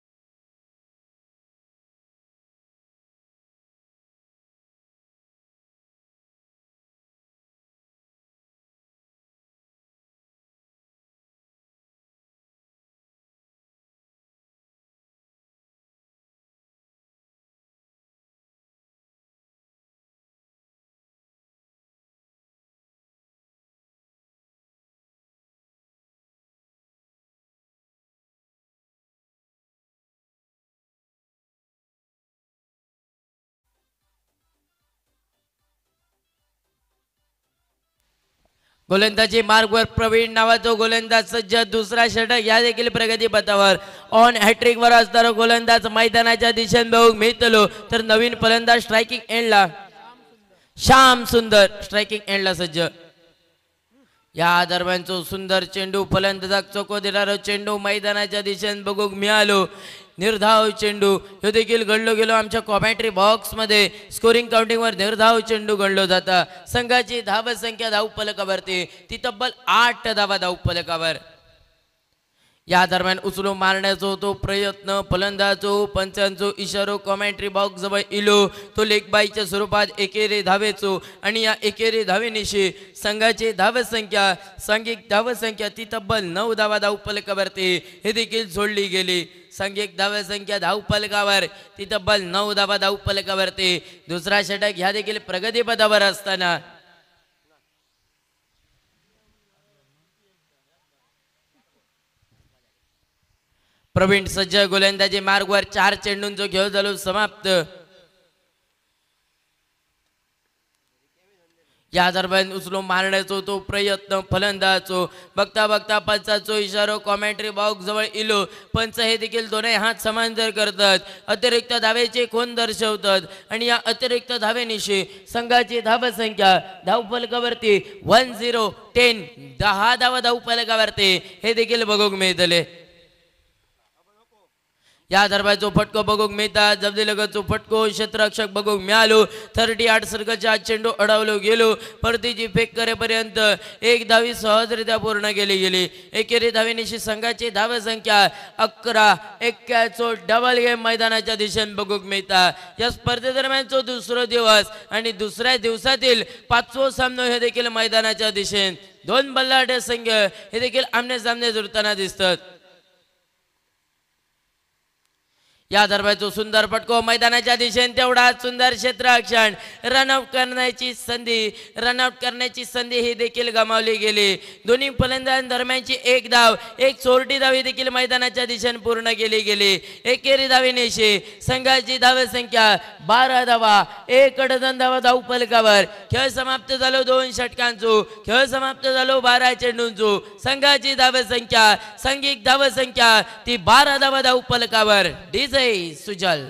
गोलंदाजी मार्गवर प्रवीण नावाचा गोलंदाज सज्ज. दुसरा षटक या देखील प्रगती पथावर. ऑन हॅट्रिक वर असणारा गोलंदाज मैदानाच्या दिशेने बघून मिळतलो. तर नवीन फलंदाज स्ट्रायकिंग एंडला श्याम सुंदर स्ट्रायकिंग एंडला सज्ज. या दरम्यानचो सुंदर चेंडू फलंदाजाक चोको देणारा चेंडू मैदानाच्या दिशेने बघूक मिळालो. निर्धाव चेंडू ह्यो देखील गणलो गेलो आमच्या कॉमेंट्री बॉक्स मध्ये. स्कोरिंग काउंटिंग वर निर्धाव चेंडू गणलो जाता. संघाची धाव संख्या धाव फलकावरती ती तब्बल 8 धावा धाव फलकावर. या दरम्यान उचलून मारण्याचा तो प्रयत्न फलंदाजो पंचांचो इशारो कॉमेंट्री बॉक्स जवळ इलो. तो लेगबाईच्या स्वरूपात एकेरी धावेचो आणि या एकेरी धावेनिशी संघाची धाव संख्या सांघिक धाव संख्या ती तब्बल 9 धावा धाव फलकावरती हे देखील जोडली गेली. सांघिक धाव संख्या धाव फलकावर ती तब्बल 9 धावा धाव फलकावरती. दुसरा षटक ह्या देखील प्रगती पदावर असताना प्रवीण सज्ज. गोलंदाजी मार्गवर 4 चेंडूंचो खेळ झालो समाप्त. या दरम्यान उचलून मारण्याचा तो प्रयत्न फलंदाजो. बघता बघता पंचाचो इशारो कॉमेंट्री बॉक्स जवळ इलो. पंच हे देखील दोन्ही हात समांतर करतात. अतिरिक्त धावेचे खून दर्शवतात आणि या अतिरिक्त धावेनिशी संघाची धाव संख्या धाव फलकावरती 10-10 10 धावा धाव फलकावरती हे देखील बघूक मिळतले. या दरम्यानचो फटको बघूक मिळतात. जबदीलगतचो फटको क्षेत्ररक्षक बघूक मिळालो. 38 सर्कलच्या चेंडू अडवलो गेलो. परतीची फेक करेपर्यंत एक धावी सहजरित्या पूर्ण केली गेली. एकेरी धावेनिशी संघाची धाव संख्या 11-21 डबल गेम मैदानाच्या दिशेने बघूक मिळतात. या स्पर्धेदरम्यानचो दुसरा दिवस आणि दुसऱ्या दिवसातील 5वो सामनो हे देखील मैदानाच्या दिशेने 2 बल्लाढ्य संघ हे देखील आमने सामने जुळताना दिसतात. या दरम्यानचो सुंदर फटको मैदानाच्या दिशेने तेवढाच सुंदर क्षेत्ररक्षण. रनआउट करण्याची संधी ही देखील गमावली गेली. दोन्ही फलंदाजांदरम्यानची एक धाव एक चोरटी धाव देखील मैदानाच्या दिशेने पूर्ण केली गेली. एकेरी धावेनिशी संघाची धाव संख्या 12 धावा 1 अडचण धावा धाव फलकावर. खेळ समाप्त झालो 2 षटकांचो. खेळ समाप्त झालो 12 चेंडूंचो. संघाची धाव संख्या सांघिक धाव संख्या ती 12 धावा धाव फलकावर. सुजल.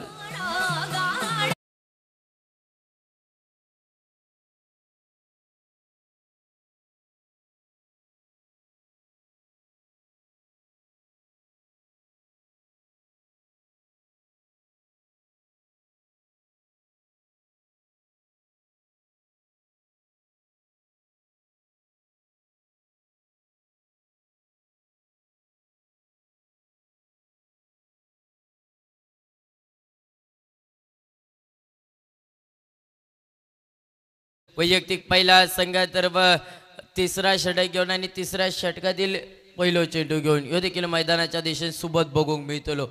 वैयक्तिक पहिला संघातर्फ तिसरा षटक घेऊन आणि तिसऱ्या षटकातील पहिलो चेंडू घेऊन ह्यो देखील मैदानाच्या दिशेने सोबत बघूक मिळतलो.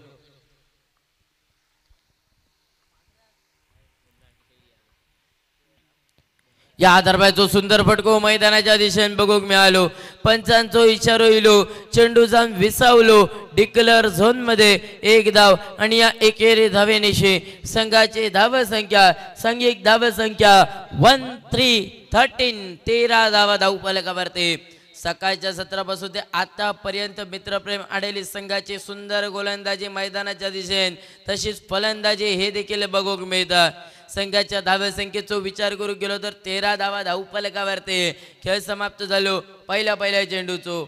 या दरम्यानचो सुंदर फटको मैदानाच्या दिशेने बघूक मिळालो. पंचांचो इशारो इलो. चेंडू जाऊन विसावलो डिक्लेअर झोन मध्ये 1 धाव आणि या एकेरी धावेनिशी संघाची धाव संख्या सांघिक धाव संख्या 13 धावा धाव फलकावरती. सकाळच्या सत्रापासून ते आतापर्यंत मित्रप्रेम आडेली संघाची सुंदर गोलंदाजी मैदानाच्या दिशेन तशीच फलंदाजी हे देखील बघूक मिळतात। संघाच्या धाव्या संख्येचा विचार करू गेलो तर 13 धावा धावफलकावरती खेळ समाप्त झालो पहिल्या चेंडूचो।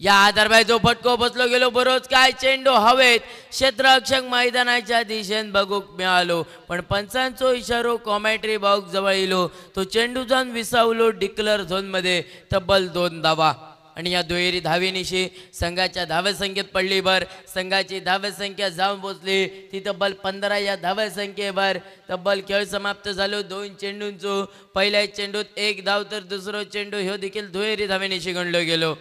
या आधारबाई जो फटको बसलो गेलो बरोच काय चेंडू हवेत क्षेत्ररक्षक मैदानाच्या दिशेन बघूक मिळालो पण पंचांचो इशारो कॉमेंट्री बॉक्स जवळ येलो तो चेंडू जाऊन विसावलो डिक्लर झोन मध्ये तब्बल 2 धावा आणि या दुहेरी धावेनिशी संघाच्या धाव्या संख्येत पडली भर। संघाची धाव्या संख्या जाऊन पोचली ती तब्बल 15 या धाव्या संख्येवर तब्बल खेळ समाप्त झालो 2 चेंडूंचो। पहिल्या चेंडूत 1 धाव तर दुसरो चेंडू ह्यो देखील दुहेरी धावेनिशी गणलो गेलो।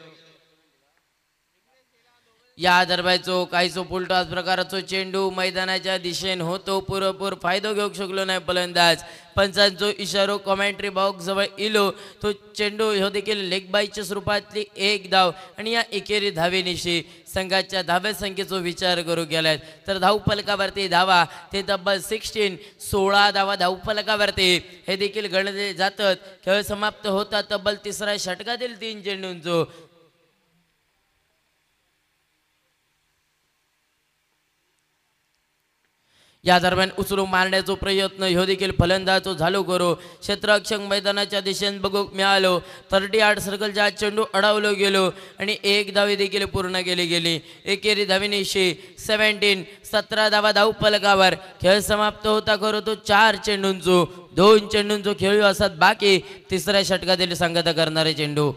या दरम्यानचो काहीसो पुलटास प्रकारचो चेंडू मैदानाच्या दिशेन होतो पुरेपूर फायदो घेऊक शकलो नाही फलंदाज। पंचांचो इशारो कॉमेंट्री बॉक्स जवळ इलो तो चेंडू ह्यो देखील लेग बायच्या स्वरूपातली 1 धाव आणि या एकेरी धावेनिशी संघाच्या धाव्या संख्येचा विचार करू गेलाय तर धावफलकावरती धावा ते तब्बल 16 धावा धावफलकावरती हे देखील गणले जातात। खेळ समाप्त होता तब्बल 3ऱ्या षटकातील 3 चेंडूंचो। या दरम्यान उचलून मारण्याचा प्रयत्न ह्यो देखील फलंदाजो झालो करो क्षेत्ररक्षक मैदानाच्या दिशेने बघूक मिळालो 38 सर्कलच्या चेंडू अडवलो गेलो आणि 1 धावे देखील पूर्ण केली गेली। एकेरी धावेनिशी 17 धावा धावफलकावर खेळ समाप्त होता करो तो 4 चेंडूंचो 2 चेंडूंचो खेळ असत बाकी 3ऱ्या षटकातील सांगता करणारे चेंडू।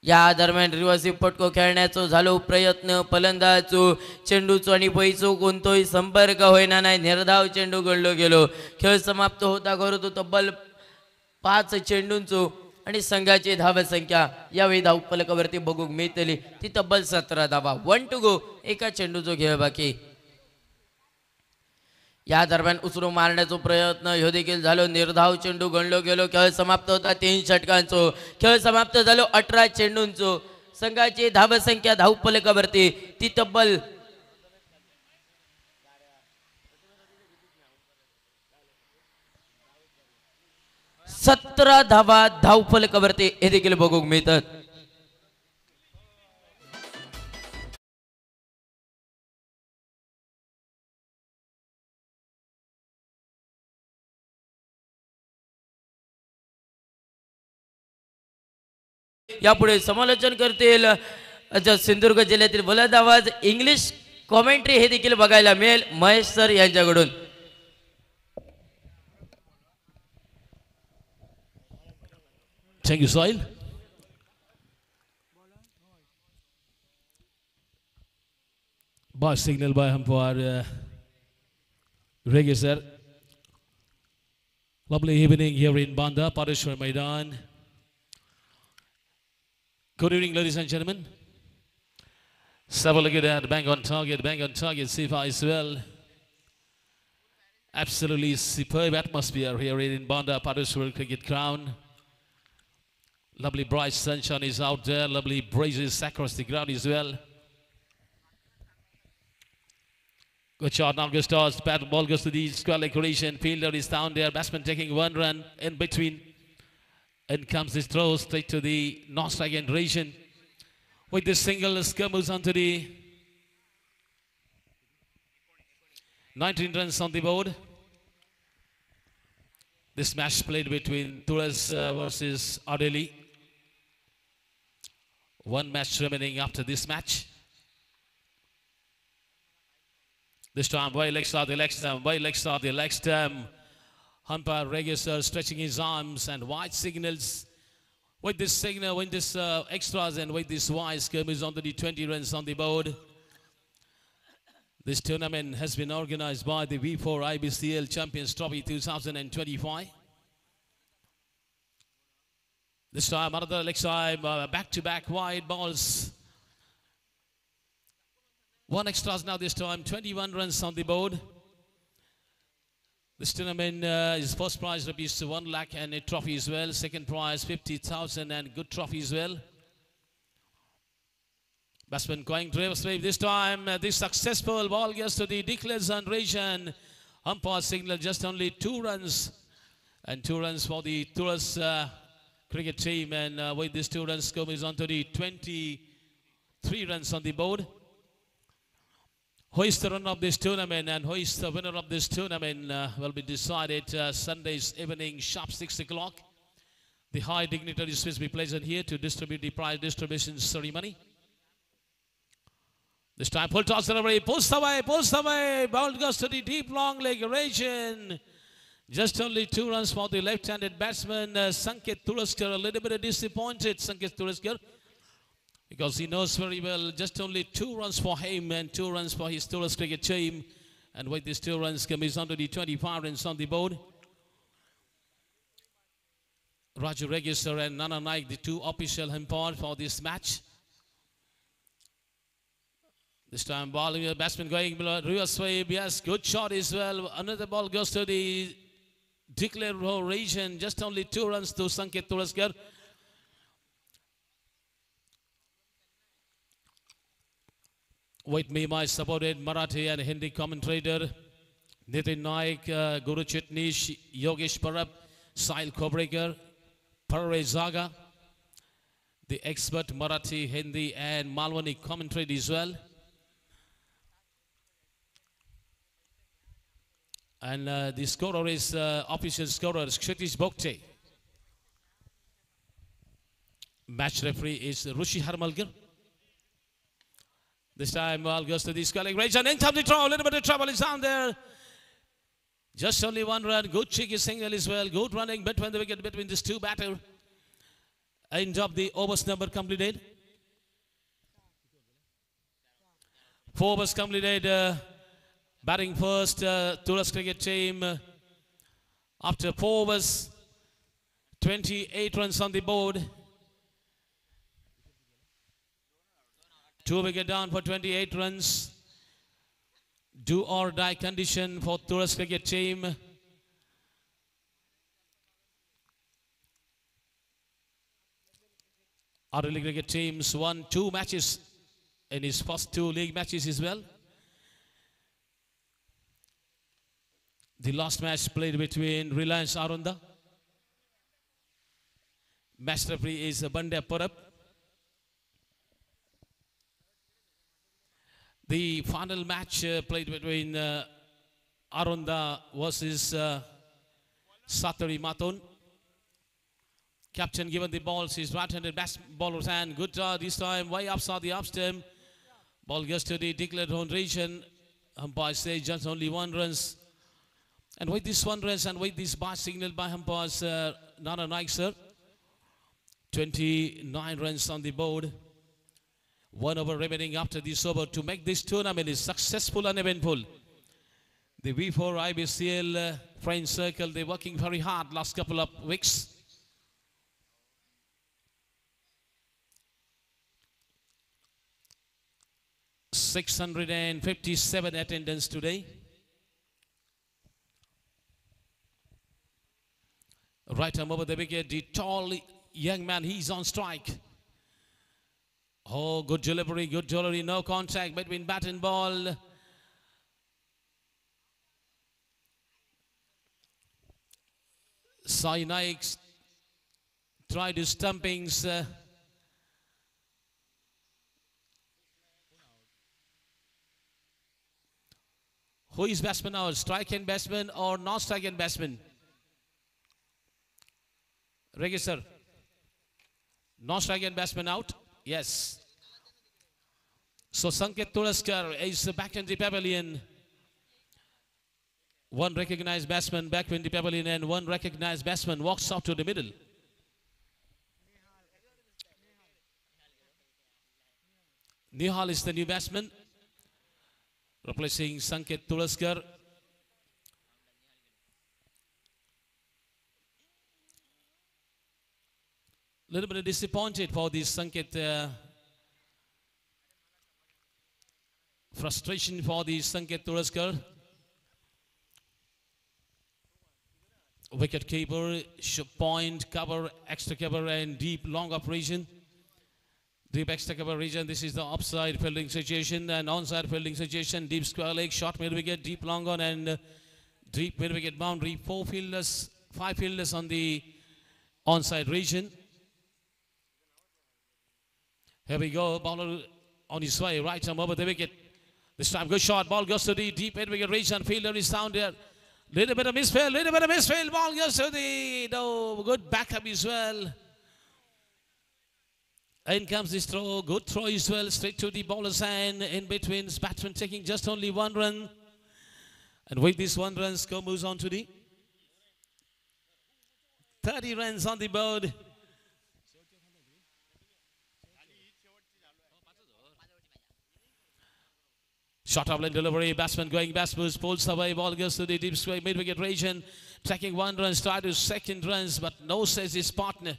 या दरम्यान रिवर्सिव फटको खेळण्याचो झालो प्रयत्न फलंदाजचो चेंडूचो आणि पैचो कोणतोही संपर्क होईना नाही निर्धाव चेंडू गडलो गेलो। खेळ समाप्त होता करो तो तब्बल 5 चेंडूंचो आणि संघाची धाव संख्या यावेळी धावफलकावरती बघूक मिळतली ती तब्बल 17 धावा 1 टू गो एका चेंडूचो खेळ बाकी। या दरम्यान उचलून मारण्याचा प्रयत्न ह्यो देखील झालो निर्धाव चेंडू गणलो गेलो। खेळ समाप्त होता 3 षटकांचो। खेळ समाप्त झालो 18 चेंडूंचो। संघाची धाव संख्या धावफलकावरती ती तब्बल 17 धावा धावफलकावरती हे देखील बघूक मिळतात। यापुढे समालोचन करतील सिंधुदुर्ग जिल्ह्यातील बुलंद आवाज इंग्लिश कॉमेंट्री हे देखील बघायला मिळेल महेश सर यांच्याकडून। Thank you, Soil. By signal by umpire Reggie sir. Lovely evening here in Banda, Parishwar Maidan. Good evening, ladies and gentlemen. Let's have a look at that. Bang on target, Sifa as well. Absolutely superb atmosphere here in Banda, Parishwar Cricket Ground. Lovely bright sunshine is out there. Lovely breezes across the ground as well. Good shot now goes tossed. Bat ball goes to the square leg creation. Fielder is down there. Batsman taking 1 run in between. And comes this throw straight to the non-strike end region. With this single, Skir moves onto the 19 runs on the board. This match played between Turas versus Adeli. 1 match remaining after this match. This time, by leg start, the leg stump. Umpire Register stretching his arms and wide signals. With this signal, with this extras and with this wide skirmish onto the 20 runs on the board. This tournament has been organized by the V4 IBCL Champions Trophy 2025. This time, another leg side, back-to-back wide balls. 1 extras now this time, 21 runs on the board. This tournament is first prize rupees 1 lakh and a trophy as well. Second prize 50,000 and good trophy as well. Batsman going to reverse wave this time. This successful ball gets to the declared zone region. Umpire signal just only 2 runs. And 2 runs for the Turas cricket team. And with these 2 runs, score is on to the 23 runs on the board. Who is the runner of this tournament and who is the winner of this tournament will be decided Sunday's evening, sharp 6 o'clock. The high dignitaries will be present here to distribute the prize distribution ceremony. This time, full toss delivery, pulls away, ball goes to the deep long leg region. Just only 2 runs for the left-handed batsman, Sanket Tulaskar. A little bit disappointed, Sanket Tulaskar, because he knows very well just only 2 runs for him and 2 runs for his Turas cricket team. And with these 2 runs, comes on to the 25 runs on the board. Raju Register and Nana Naik, the 2 official umpires for this match. This time ball, batsman going below, reverse sweep, yes, good shot as well. Another ball goes to the declare region, just only 2 runs to Sanket Tulaskar. With me, my supported Marathi and Hindi commentator, Nitin Naik, Guru Chitnish, Yogesh Parab, Sahil Kobrekar, Parvez Zaga, the expert Marathi, Hindi and Malwani commentary as well. And the scorer is, official scorer is Kshitish Bhokte. Match referee is Rushi Harmalkar. This time ball goes to the sculling range and into the throw. A little bit of trouble is down there. Just only 1 run. Good cheeky single as well. Good running between the wicket between these 2 batters. End of the overs number completed. 4 overs completed. Batting first, Turas cricket team. After 4 overs, 28 runs on the board. 2 wicket down for 28 runs. Do or die condition for Turas cricket team. Aruli cricket teams won 2 matches in his first 2 league matches as well. The last match played between Reliance Arunda. Match referee is Bandya Parab. The final match played between Arunda versus Satari Maton. Captain given the balls, his right-handed bowler's hand. Good this time, way upside the upstem. Ball goes to the declared home region. Umpire says just only 1 runs. And with this 1 runs and with this bar signal by umpires Nana Naik sir, 29 runs on the board. 1 over remaining after this over to make this tournament is successful and eventful. The V4 IBCL friend circle, they're working very hard last couple of weeks. (657) attendance today. Right arm over the wicket, the tall young man, he's on strike. Oh, good delivery, no contact between bat and ball. Sai Naik tried his stumpings. Who is batsman now? Strike and batsman or non-strike and batsman? Register. Non-strike and batsman out? Yes. So Sanket Tulaskar is back in the pavilion. 1 recognized batsman back in the pavilion and 1 recognized batsman walks out to the middle. Nihal is the new batsman, replacing Sanket Tulaskar. Little bit disappointed for this Sanket. Frustration for the Sanket Tulaskar. Wicket keeper, point, cover, extra cover and deep long operation. Deep extra cover region, this is the offside fielding situation and onside fielding situation. Deep square leg, short mid wicket, deep long on and Deep mid-wicket boundary, 5 fielders on the onside region. Here we go, bowler on his way, right arm over the wicket. This time good shot, ball goes to the deep mid-wicket region, fielder is down there. Little bit of misfield, ball goes to the, no, good backup as well. In comes this throw, good throw as well, straight to the bowler's hand, in between, batsman taking just only 1 run. And with this 1 run, score moves on to the 30 runs on the board. Short up line delivery, batsman going backwards, pulls away, ball goes to the deep square mid-wicket region, tracking 1 run, try to second runs, but no, says his partner.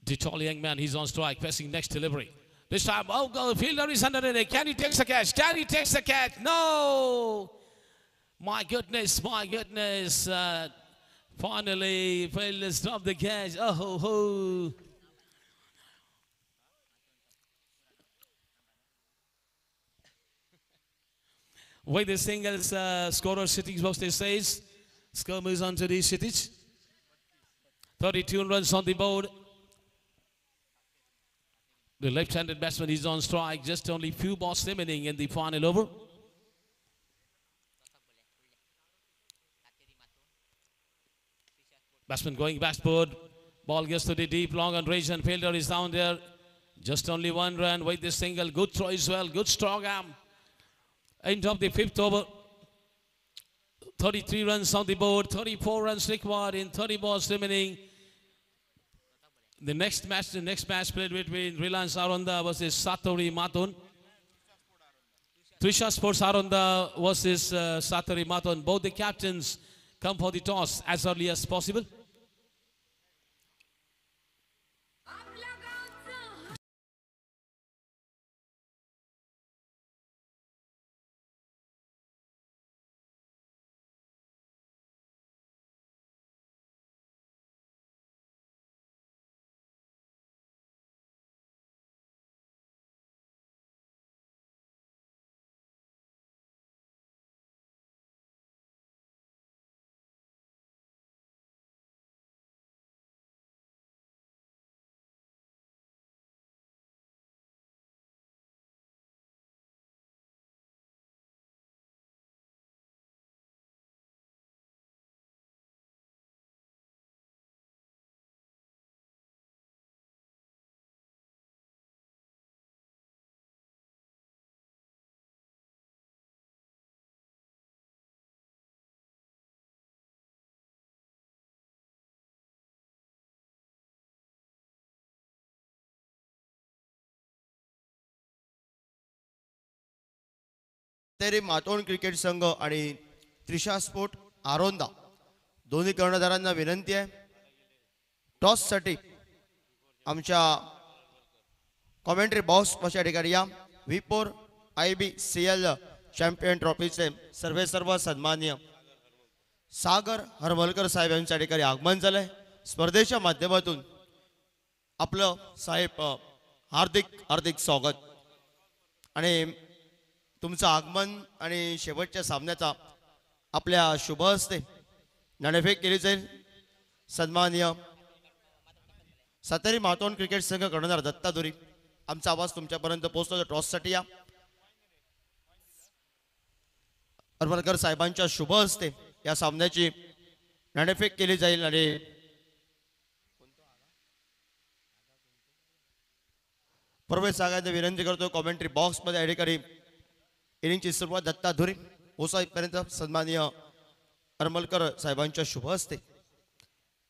The tall young man, he's on strike, pressing next delivery. This time, oh, go, fielder is under it. Can he take the catch? Can he take the catch? No! My goodness, my goodness. Finally, fielders drop the catch. Oh, ho, ho. With the singles, scorer sitting box, they says. Score moves on to the Sitich. 32 runs on the board. The left-handed batsman is on strike, just only few balls remaining in the final over. Batsman going backward, ball gets to the deep, long on range and fielder is down there. Just only 1 run with this single, good throw as well, good strong arm. End of the 5th over. 33 runs on the board, 34 runs required in 30 balls remaining. The next match played between Reliance Aronda versus Satori Maton. Trisha Sports Aronda versus Satori Maton. Both the captains come for the toss as early as possible. तरी मातोंड cricket संघ आणि Trisha sport आरोंदा दोन्ही कर्णधारांना विनंती आहे toss साठी आमच्या commentary box च्या ठिकाणी या V4 IBCL चॅम्पियन ट्रॉफीचे सर्व सन्माननीय सागर हरमलकर साहेब यांच्या ठिकाणी आगमन झालंय स्पर्धेच्या माध्यमातून आपलं साहेब हार्दिक स्वागत आणि तुमचं आगमन आणि शेवटच्या सामन्याचा आपल्या शुभ हस्ते नाणेफेक केली जाईल सन्माननीय सातारी मातोंड क्रिकेट संघ कर्णधार दत्ता दुरी आमचा आवाज तुमच्यापर्यंत पोहोचतो टॉस साठी या हरमलकर साहेबांच्या शुभ हस्ते या सामन्याची नाणेफेक केली जाईल आणि प्रवेश सांगायची विनंती करतो कमेंट्री बॉक्स मध्ये अधिकारी इनिंगची सुरुवात दत्ता धुरी पोहोचेपर्यंत सन्माननीय हरमलकर साहेबांच्या शुभ हस्ते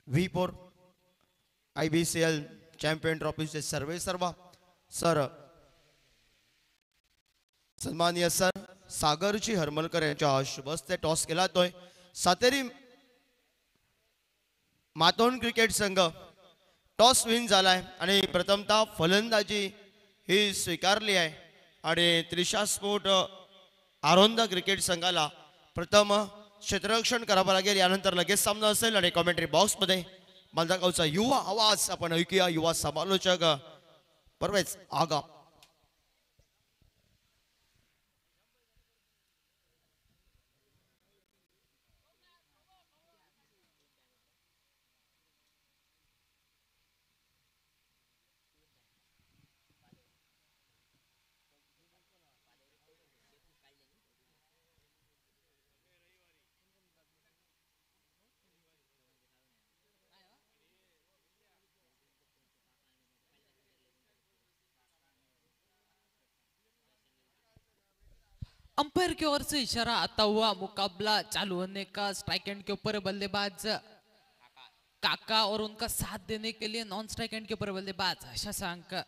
V4 IBCL चॅम्पियन ट्रॉफीचे सर्व सर सन्माननीय सर सागरजी हरमलकर यांच्या शुभ हस्ते टॉस केला जातोय सातेरी मातोंड क्रिकेट संघ टॉस विन झालाय आणि प्रथमतः फलंदाजी ही स्वीकारली आहे आणि त्रिशा स्पोर्ट आरोंदा क्रिकेट संघाला प्रथम क्षेत्ररक्षण करावं लागेल. यानंतर लगेच सामना असेल आणि कॉमेंट्री बॉक्समध्ये मालगावचा युवा आवाज आपण ऐकूया. युवा समालोचक परवेज आगा. अंपायर की ओर से इशारा आता हुआ मुकाबला चालू होने का. स्ट्राइक एंड के ऊपर बल्लेबाज काका और उनका साथ देने के लिए नॉन स्ट्राइक एंड के ऊपर बल्लेबाज शशांक.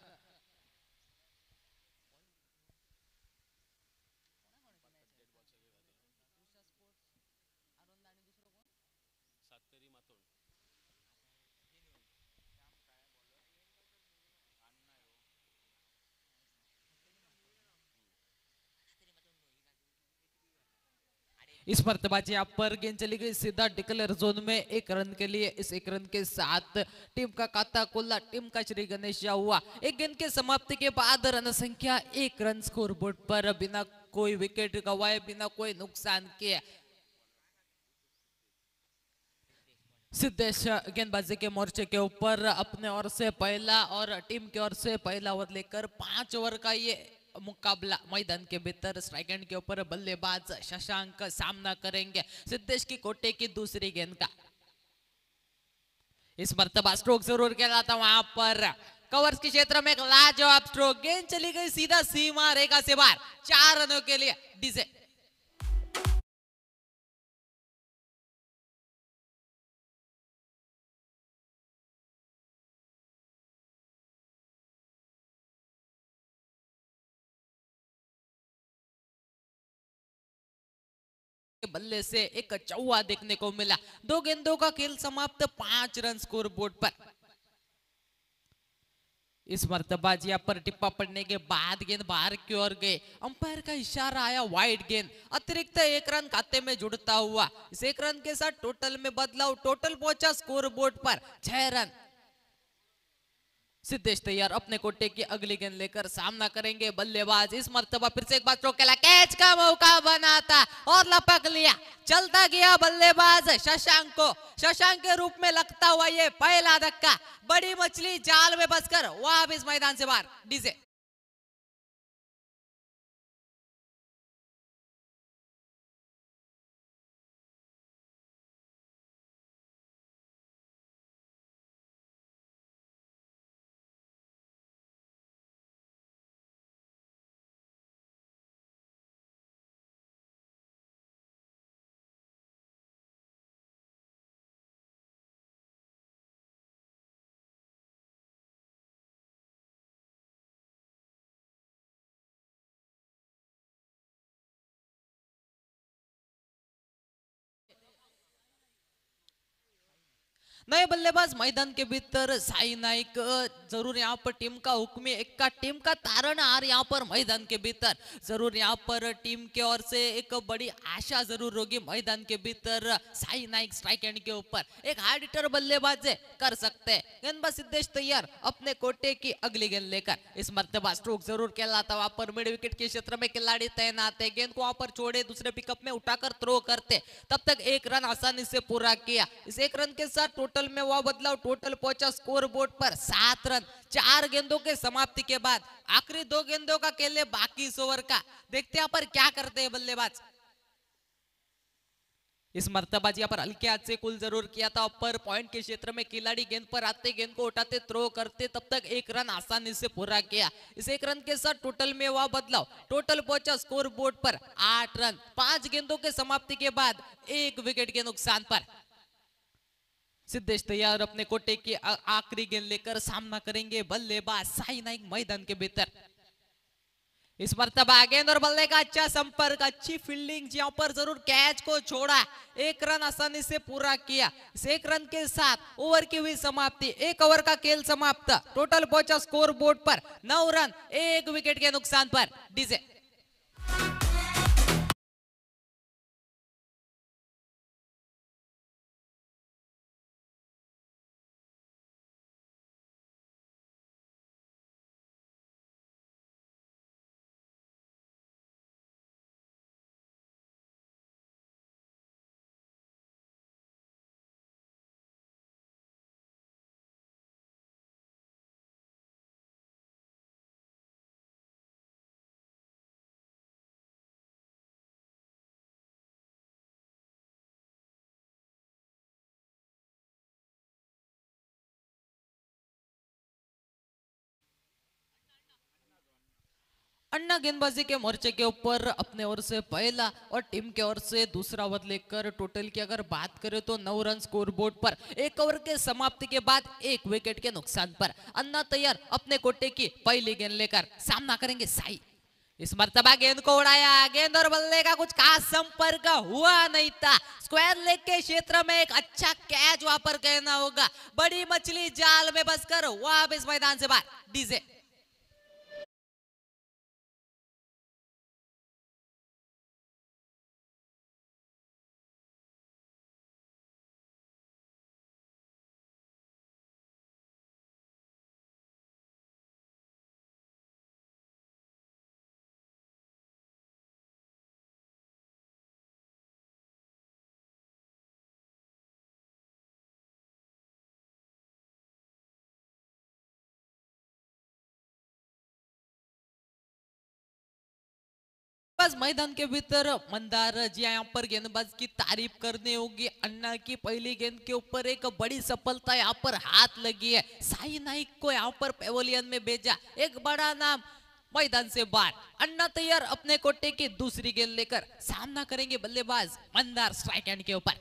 इस मर्तबाजी यहाँ पर गेंद चली गई सीधा डिक्लेयर जोन में 1 रन के लिए. इस 1 रन के साथ टीम का खाता खुला. टीम का श्री गणेश हुआ. एक गेंद के समाप्ति के बाद रन संख्या 1 रन स्कोर बोर्ड पर बिना कोई विकेट गंवाए, बिना कोई नुकसान किए. सिद्धेश गेंदबाजी के मोर्चे के ऊपर अपने ओर से पहला और टीम की ओर से पहला ओवर लेकर 5 ओवर का ये मुकाबला मैदान के भीतर. स्ट्राइक एंड के ऊपर बल्लेबाज शशांक सामना करेंगे सिद्धेश की कोटे की दूसरी गेंद का. इस मर्तबा स्ट्रोक जरूर खेला था वहां पर कवर्स के क्षेत्र में. एक लाजवाब स्ट्रोक. गेंद चली गई सीधा सीमा रेखा से बाहर. 4 रनों के लिए डीजे. बल्ले से एक चौवा देखने को मिला. 2 गेंदों का खेल समाप्त. 5 रन स्कोर बोर्ड पर. इस मर्तबा यहाँ पर टिप्पा पड़ने के बाद गेंद बाहर की ओर गए. अंपायर का इशारा आया वाइड गेंद. अतिरिक्त 1 रन खाते में जुड़ता हुआ. इस 1 रन के साथ टोटल में बदलाव. टोटल पहुंचा स्कोर बोर्ड पर 6 रन. सिद्धेश तैयार अपने कोटे की अगली गेंद लेकर सामना करेंगे बल्लेबाज. इस मर्तबा फिर से एक बार स्ट्रोक खेला. कैच का मौका बनाता और लपक लिया. चलता गया बल्लेबाज शशांक को. शशांक के रूप में लगता हुआ ये पहला धक्का. बड़ी मछली जाल में फंसकर वापस मैदान से बाहर. डीजे. नए बल्लेबाज मैदान के भीतर साई नाइक. जरूर यहाँ पर टीम का हुक्मी एक्का, टीम का तारणहार यहाँ पर मैदान के भीतर. जरूर यहाँ पर टीम के ओर से एक बड़ी आशा जरूर होगी मैदान के भीतर. साई नाइक स्ट्राइक एंड के ऊपर एक हार्ड हिटर बल्लेबाज कर सकते हैं. गेंदबाज सिद्धेश तैयार अपने कोटे की अगली गेंद लेकर. इस मर्तबा स्ट्रोक जरूर कहलाता वहां पर मिड विकेट के क्षेत्र में खिलाड़ी तैनात है. गेंद को वहां पर छोड़े, दूसरे पिकअप में उठाकर थ्रो करते. तब तक 1 रन आसानी से पूरा किया. इस 1 रन के साथ टोटल में हुआ बदलाव. टोटल पहुंचा स्कोर बोर्ड पर 7 रन. 4 गेंदों के समाप्ति के बाद आखिरी 2 गेंदों का खेल बाकी इस ओवर का. देखते हैं पर क्या करते हैं बल्लेबाज. इस मर्तबा यहाँ पर हल्के हाथ से कुल जरूर किया था. ऊपर पॉइंट के क्षेत्र में खिलाड़ी गेंद पर आते, गेंद को उठाते, थ्रो करते. तब तक 1 रन आसानी से पूरा किया. इस 1 रन के साथ टोटल में हुआ बदलाव. टोटल पहुंचा स्कोर बोर्ड पर 8 रन. 5 गेंदों के समाप्ति के बाद 1 विकेट के नुकसान पर. सिद्धेश तैयार अपने कोटे की आखिरी गेंद लेकर सामना करेंगे बल्लेबाज साई नाइक मैदान के भीतर. इस मर्तबा गेंद और बल्ले का अच्छा संपर्क, अच्छी फील्डिंग. यहाँ पर जरूर कैच को छोड़ा. 1 रन आसानी से पूरा किया. इस 1 रन के साथ ओवर की हुई समाप्ति. 1 ओवर का खेल समाप्त. टोटल पहुंचा स्कोर बोर्ड पर 9 रन 1 विकेट के नुकसान पर. डीजे. अन्ना गेंदबाजी के मोर्चे के ऊपर अपने ओर से पहला और टीम के ओर से दूसरा ओवर लेकर टोटल की अगर बात करें तो 9 रन स्कोर बोर्ड पर। एक ओवर के समाप्ति के बाद 1 विकेट के नुकसान पर अन्ना तैयार अपने कोटे की पहली गेंद लेकर सामना करेंगे साई। इस मर्तबा गेंद को उड़ाया, गेंद और बल्ले का कुछ खास संपर्क हुआ नहीं था। स्क्वायर लेग के क्षेत्र में एक अच्छा कैच वहां पर कहना होगा। बड़ी मछली जाल में बसकर वापस मैदान से बाहर। डीजे बस मैदान के भीतर मंदार जी यहाँ पर गेंदबाज की तारीफ करनी होगी। अन्ना की पहली गेंद के ऊपर एक बड़ी सफलता यहाँ पर हाथ लगी है। साई नाइक को यहाँ पर पेवेलियन में भेजा, एक बड़ा नाम मैदान से बाहर। अन्ना तैयार अपने कोटे की दूसरी गेंद लेकर सामना करेंगे बल्लेबाज मंदार स्ट्राइक एंड के ऊपर।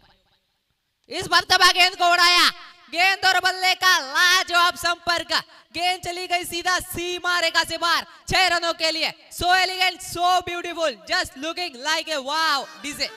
इस मर्तबा गेंद को उड़ाया, गेंद और बल्ले का लाजवाब संपर्क। गेंद चली गई सीधा सीमा रेखा से बाहर 6 रनों के लिए। So elegant, so beautiful, just looking like a wow. DJ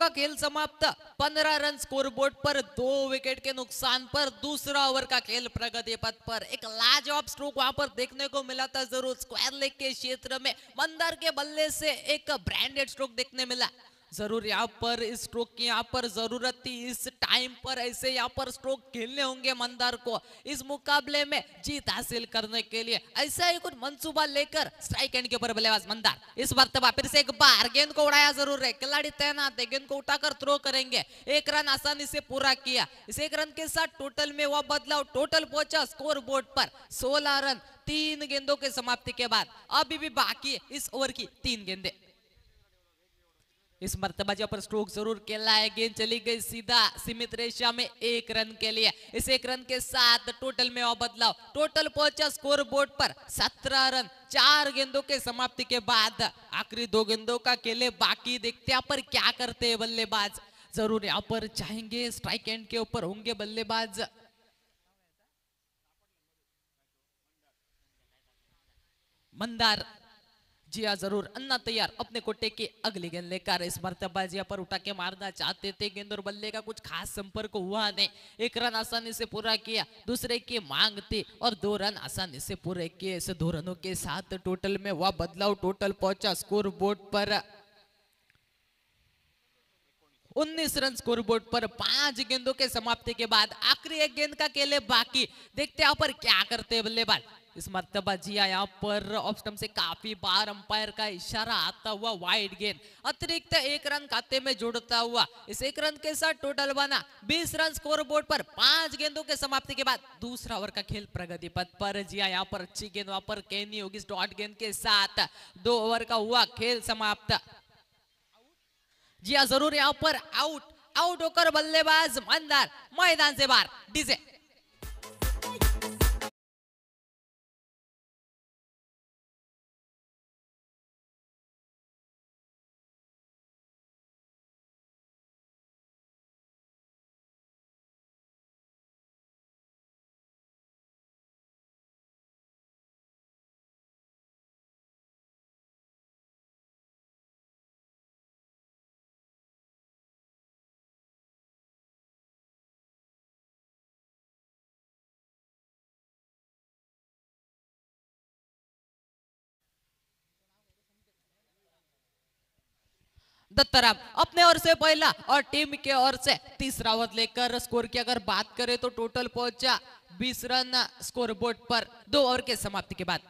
का खेल समाप्त। 15 रन स्कोर बोर्ड पर, 2 विकेट के नुकसान पर दूसरा ओवर का खेल प्रगति पथ पर। एक लाजवाब स्ट्रोक वहां पर देखने को मिला था जरूर। स्क्वायर लेग के क्षेत्र में मंदार के बल्ले से एक ब्रांडेड स्ट्रोक देखने मिला जरूर। यहाँ पर इस स्ट्रोक की यहाँ पर जरूरत थी। इस टाइम पर ऐसे यहाँ पर स्ट्रोक खेलने होंगे मंदार को इस मुकाबले में जीत हासिल करने के लिए। ऐसा ही कुछ मंसूबा लेकर स्ट्राइक एंड के ऊपर बल्लेबाज मंदार। इस मर्तबा फिर से एक बार गेंद को उड़ाया जरूर है। खिलाड़ी तैनात है, गेंद को उठाकर थ्रो करेंगे। 1 रन आसानी से पूरा किया। इस 1 रन के साथ टोटल में वह बदलाव, टोटल पहुंचा स्कोर बोर्ड पर 16 रन 3 गेंदों के समाप्ति के बाद। अभी भी बाकी है इस ओवर की 3 गेंदें। इस मर्तबा जब पर स्ट्रोक जरूर खेला है। गेंद चली गई सीधा सीमित रेशा में 1 रन के लिए। इस 1 रन के साथ टोटल में और बदलाव, टोटल पहुंचा स्कोर बोर्ड पर 17 रन 4 गेंदों के समाप्ति के बाद। आखिरी 2 गेंदों का खेले बाकी, देखते यहाँ पर क्या करते हैं बल्लेबाज। जरूर यहाँ पर चाहेंगे स्ट्राइक एंड के ऊपर होंगे बल्लेबाज। मंदार जी हाँ जरूर। अन्ना तैयार अपने कोटे की अगली गेंद लेकर। इस मर्तबा जी पर उठा के मारना चाहते थे। गेंद और बल्ले का कुछ खास संपर्क हुआ नहीं। 1 रन आसानी से पूरा किया, दूसरे की मांग थी और 2 रन आसानी से पूरे किए। इस 2 रनों के साथ टोटल में वह बदलाव, टोटल पहुंचा स्कोर बोर्ड पर 19 रन स्कोर बोर्ड पर। 5 गेंदों के समाप्ति के बाद आखिरी 1 गेंद का खेले बाकी, देखते यहाँ पर क्या करते हैं बल्लेबाज। इस मर्तबा जिया यहाँ पर ऑफ स्टंप से काफी बार अंपायर का इशारा आता हुआ वाइड गेंद, अतिरिक्त 1 रन खाते में जोड़ता हुआ। इस 1 रन के साथ टोटल बना 20 रन स्कोर बोर्ड पर। 5 गेंदों के समाप्ति के बाद दूसरा ओवर का खेल प्रगति पथ पर। जिया यहाँ पर अच्छी गेंद वहां पर कहनी होगी इस डॉट गेंद के साथ। 2 ओवर का हुआ खेल समाप्त। जी हाँ जरूर यहाँ पर आउट होकर बल्लेबाज मंदार मैदान से बाहर। डीजे दत्ताराम अपने ओर से पहला और टीम के ओर से तीसरा ओवर लेकर स्कोर की अगर बात करें तो टोटल पहुंचा 20 रन स्कोर बोर्ड पर 2 ओवर के समाप्ति के बाद।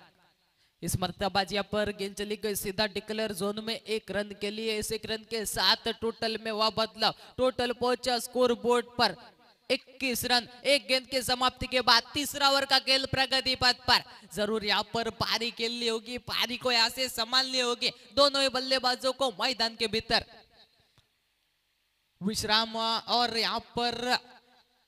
इस मर्तबाजिया पर गेंद चली गई सीधा डिक्लेयर जोन में 1 रन के लिए। इस 1 रन के साथ टोटल में वह बदलाव, टोटल पहुंचा स्कोर बोर्ड पर 21 रन, एक गेंद के समाप्ति के बाद तीसरा ओवर का खेल प्रगति पथ पर। जरूर यहाँ पर पारी खेलनी होगी, पारी को यहाँ से संभालनी होगी दोनों ही बल्लेबाजों को मैदान के भीतर। विश्राम और यहाँ पर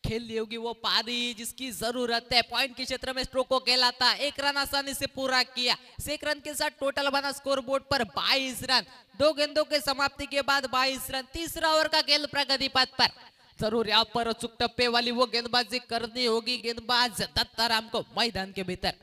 खेलनी होगी वो पारी जिसकी जरूरत है। पॉइंट के क्षेत्र में स्ट्रोक को खेला था, 1 रन आसानी से पूरा किया। 1 रन के साथ टोटल बना स्कोर बोर्ड पर 22 रन, 2 गेंदों के समाप्ति के बाद 22 रन। तीसरा ओवर का खेल प्रगति पथ पर। जरूर यहाँ पर अचूक टप्पे वाली वो गेंदबाजी करनी होगी गेंदबाज दत्ताराम को मैदान के भीतर।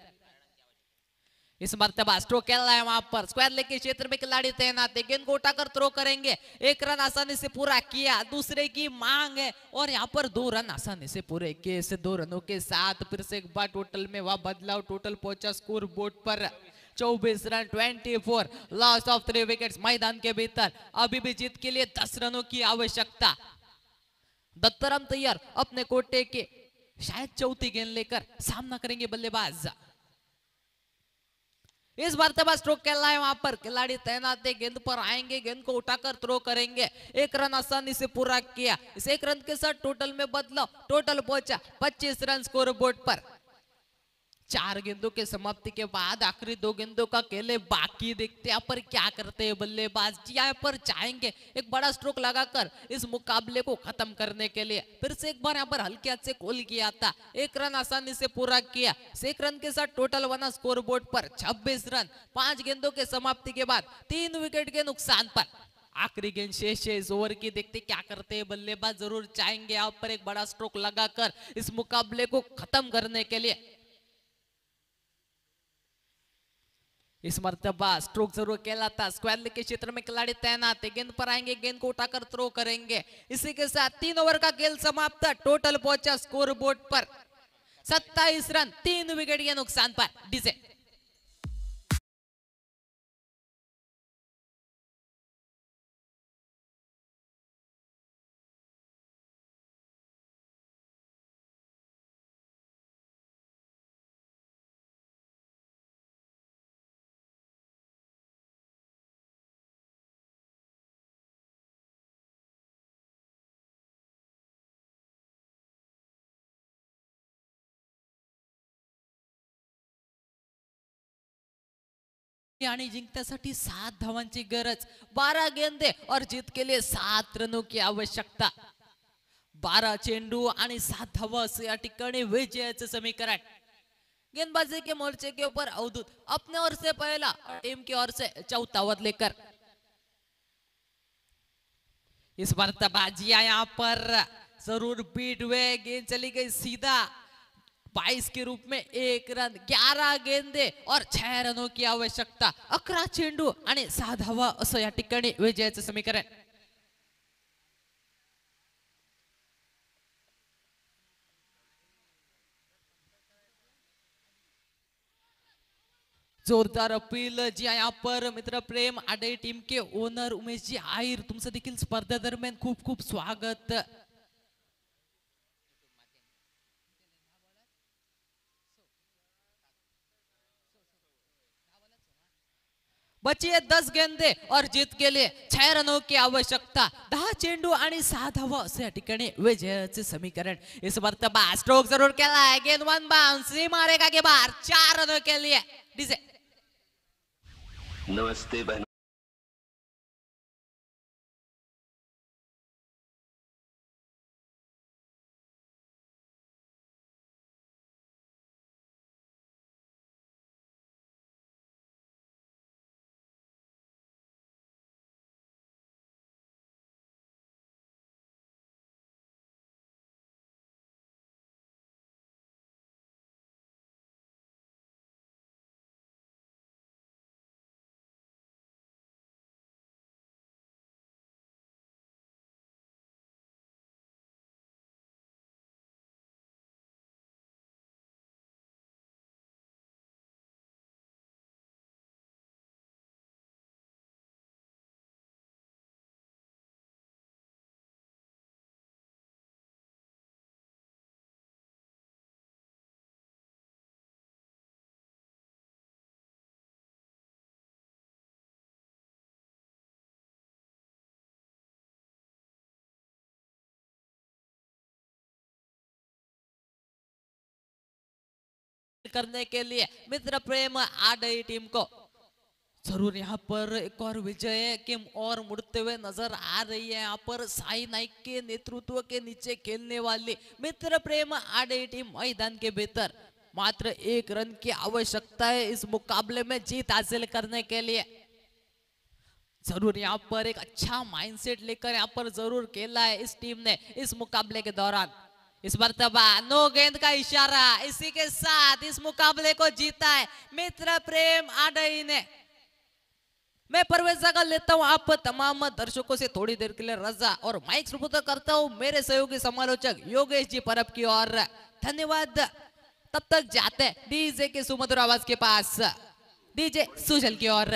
इस मर्तबा स्ट्रोक खेल रहा है वहां पर, स्क्वायर लेग के क्षेत्र में खिलाड़ी तैनात है, गेंद को उठाकर थ्रो करेंगे। 1 रन आसानी से पूरा किया, दूसरे की मांग है और यहाँ पर 2 रन आसानी से पूरे किए। इसे 2 रनों के साथ फिर से एक बार टोटल में वह बदलाव, टोटल पहुंचा score board per 24 run, 24, loss of 3 wickets मैदान के भीतर। अभी भी जीत के लिए 10 रनों की आवश्यकता। दत्ताराम तैयार, अपने कोटे के शायद चौथी गेंद लेकर सामना करेंगे बल्लेबाज। इस बार तब स्ट्रोक खेल रहा है वहां पर, खिलाड़ी तैनात है, गेंद पर आएंगे, गेंद को उठाकर थ्रो करेंगे। 1 रन आसानी से पूरा किया। इस 1 रन के साथ टोटल में बदलाव, टोटल पहुंचा 25 रन स्कोर बोर्ड पर। 4 गेंदों के समाप्ति के बाद आखिरी 2 गेंदों का खेल बाकी। देखते यहाँ पर क्या करते हैं बल्लेबाज। यहाँ पर चाहेंगे एक बड़ा स्ट्रोक लगाकर इस मुकाबले को खत्म करने के लिए। फिर से एक बार यहाँ पर हल्के हाथ से कॉल किया था, 1 रन आसानी से पूरा किया। 1 रन के साथ टोटल बना स्कोर बोर्ड पर 26 रन, 5 गेंदों के समाप्ति के बाद 3 विकेट के नुकसान पर। आखिरी गेंद शेष है इस ओवर की, देखते क्या करते हैं बल्लेबाज। जरूर चाहेंगे यहाँ पर एक बड़ा स्ट्रोक लगाकर इस मुकाबले को खत्म करने के लिए। इस मर्तबा स्ट्रोक जरूर कहलाता, स्क्वायर लेग के क्षेत्र में खिलाड़ी तैनात है, गेंद पर आएंगे, गेंद को उठाकर थ्रो करेंगे। इसी के साथ 3 ओवर का खेल समाप्त, टोटल पहुंचा स्कोर बोर्ड पर 27 रन, 3 विकेट के नुकसान पर। डीजे आणि जिंकण्यासाठी 7 धावांची गरज, 12 गेंदे और जीत के लिए 7 रनों की आवश्यकता। 12 चेंडू आणि 7 धावा से या ठिकाणी विजयाचे समीकरण। गेंदबाजी के मोर्चे के ऊपर अवधूत अपने ओर से पहला और टीम की ओर से चौथा ओवर लेकर। इस बार तबाजिया यहाँ पर जरूर बीट हुए, गेंद चली गई सीधा 22 के रूप में 1 रन, 11 गेंदे और 6 रनों की आवश्यकता। 11 चेंडू आणि 6 धावा असं या ठिकाणी विजयाचं समीकरण। जोरदार अपील जी यहाँ पर मित्र प्रेम आडे टीम के ओनर उमेश जी आहिर, तुमचं देखील स्पर्धा दरम्यान खूप खूप स्वागत। बची है 10 गेंदे और जीत के लिए 6 रनों की आवश्यकता। 10 चेंडू आणि 6 धावा असे या ठिकाणी विजयाचे समीकरण। इस मर्तबा स्ट्रोक जरूर केला है, गेंद 1 बाउंस, मारेगा के बाहर, 4 रनों के लिए। डीजे नमस्ते बहन। करने के लिए मित्र प्रेम आडई टीम को। जरूर यहाँ पर एक और विजय किम और मुड़ते हुए नजर आ रही है। यहाँ पर साई नाइक के नेतृत्व के नीचे खेलने वाली मित्र प्रेम आडई टीम मैदान के भीतर मात्र 1 रन की आवश्यकता है इस मुकाबले में जीत हासिल करने के लिए। जरूर यहाँ पर एक अच्छा माइंडसेट लेकर यहाँ पर जरूर खेला है इस टीम ने इस मुकाबले के दौरान। इस मर्तबा नो गेंद का इशारा, इसी के साथ इस मुकाबले को जीता है मित्र प्रेम आडई ने। मैं परवेज अगर लेता हूं आप तमाम दर्शकों से थोड़ी देर के लिए रजा और माइक सुपुर्द करता हूं मेरे सहयोगी समालोचक योगेश जी परब की ओर। धन्यवाद। तब तक जाते डीजे के सुमधुर आवाज के पास, डीजे सुजल की ओर।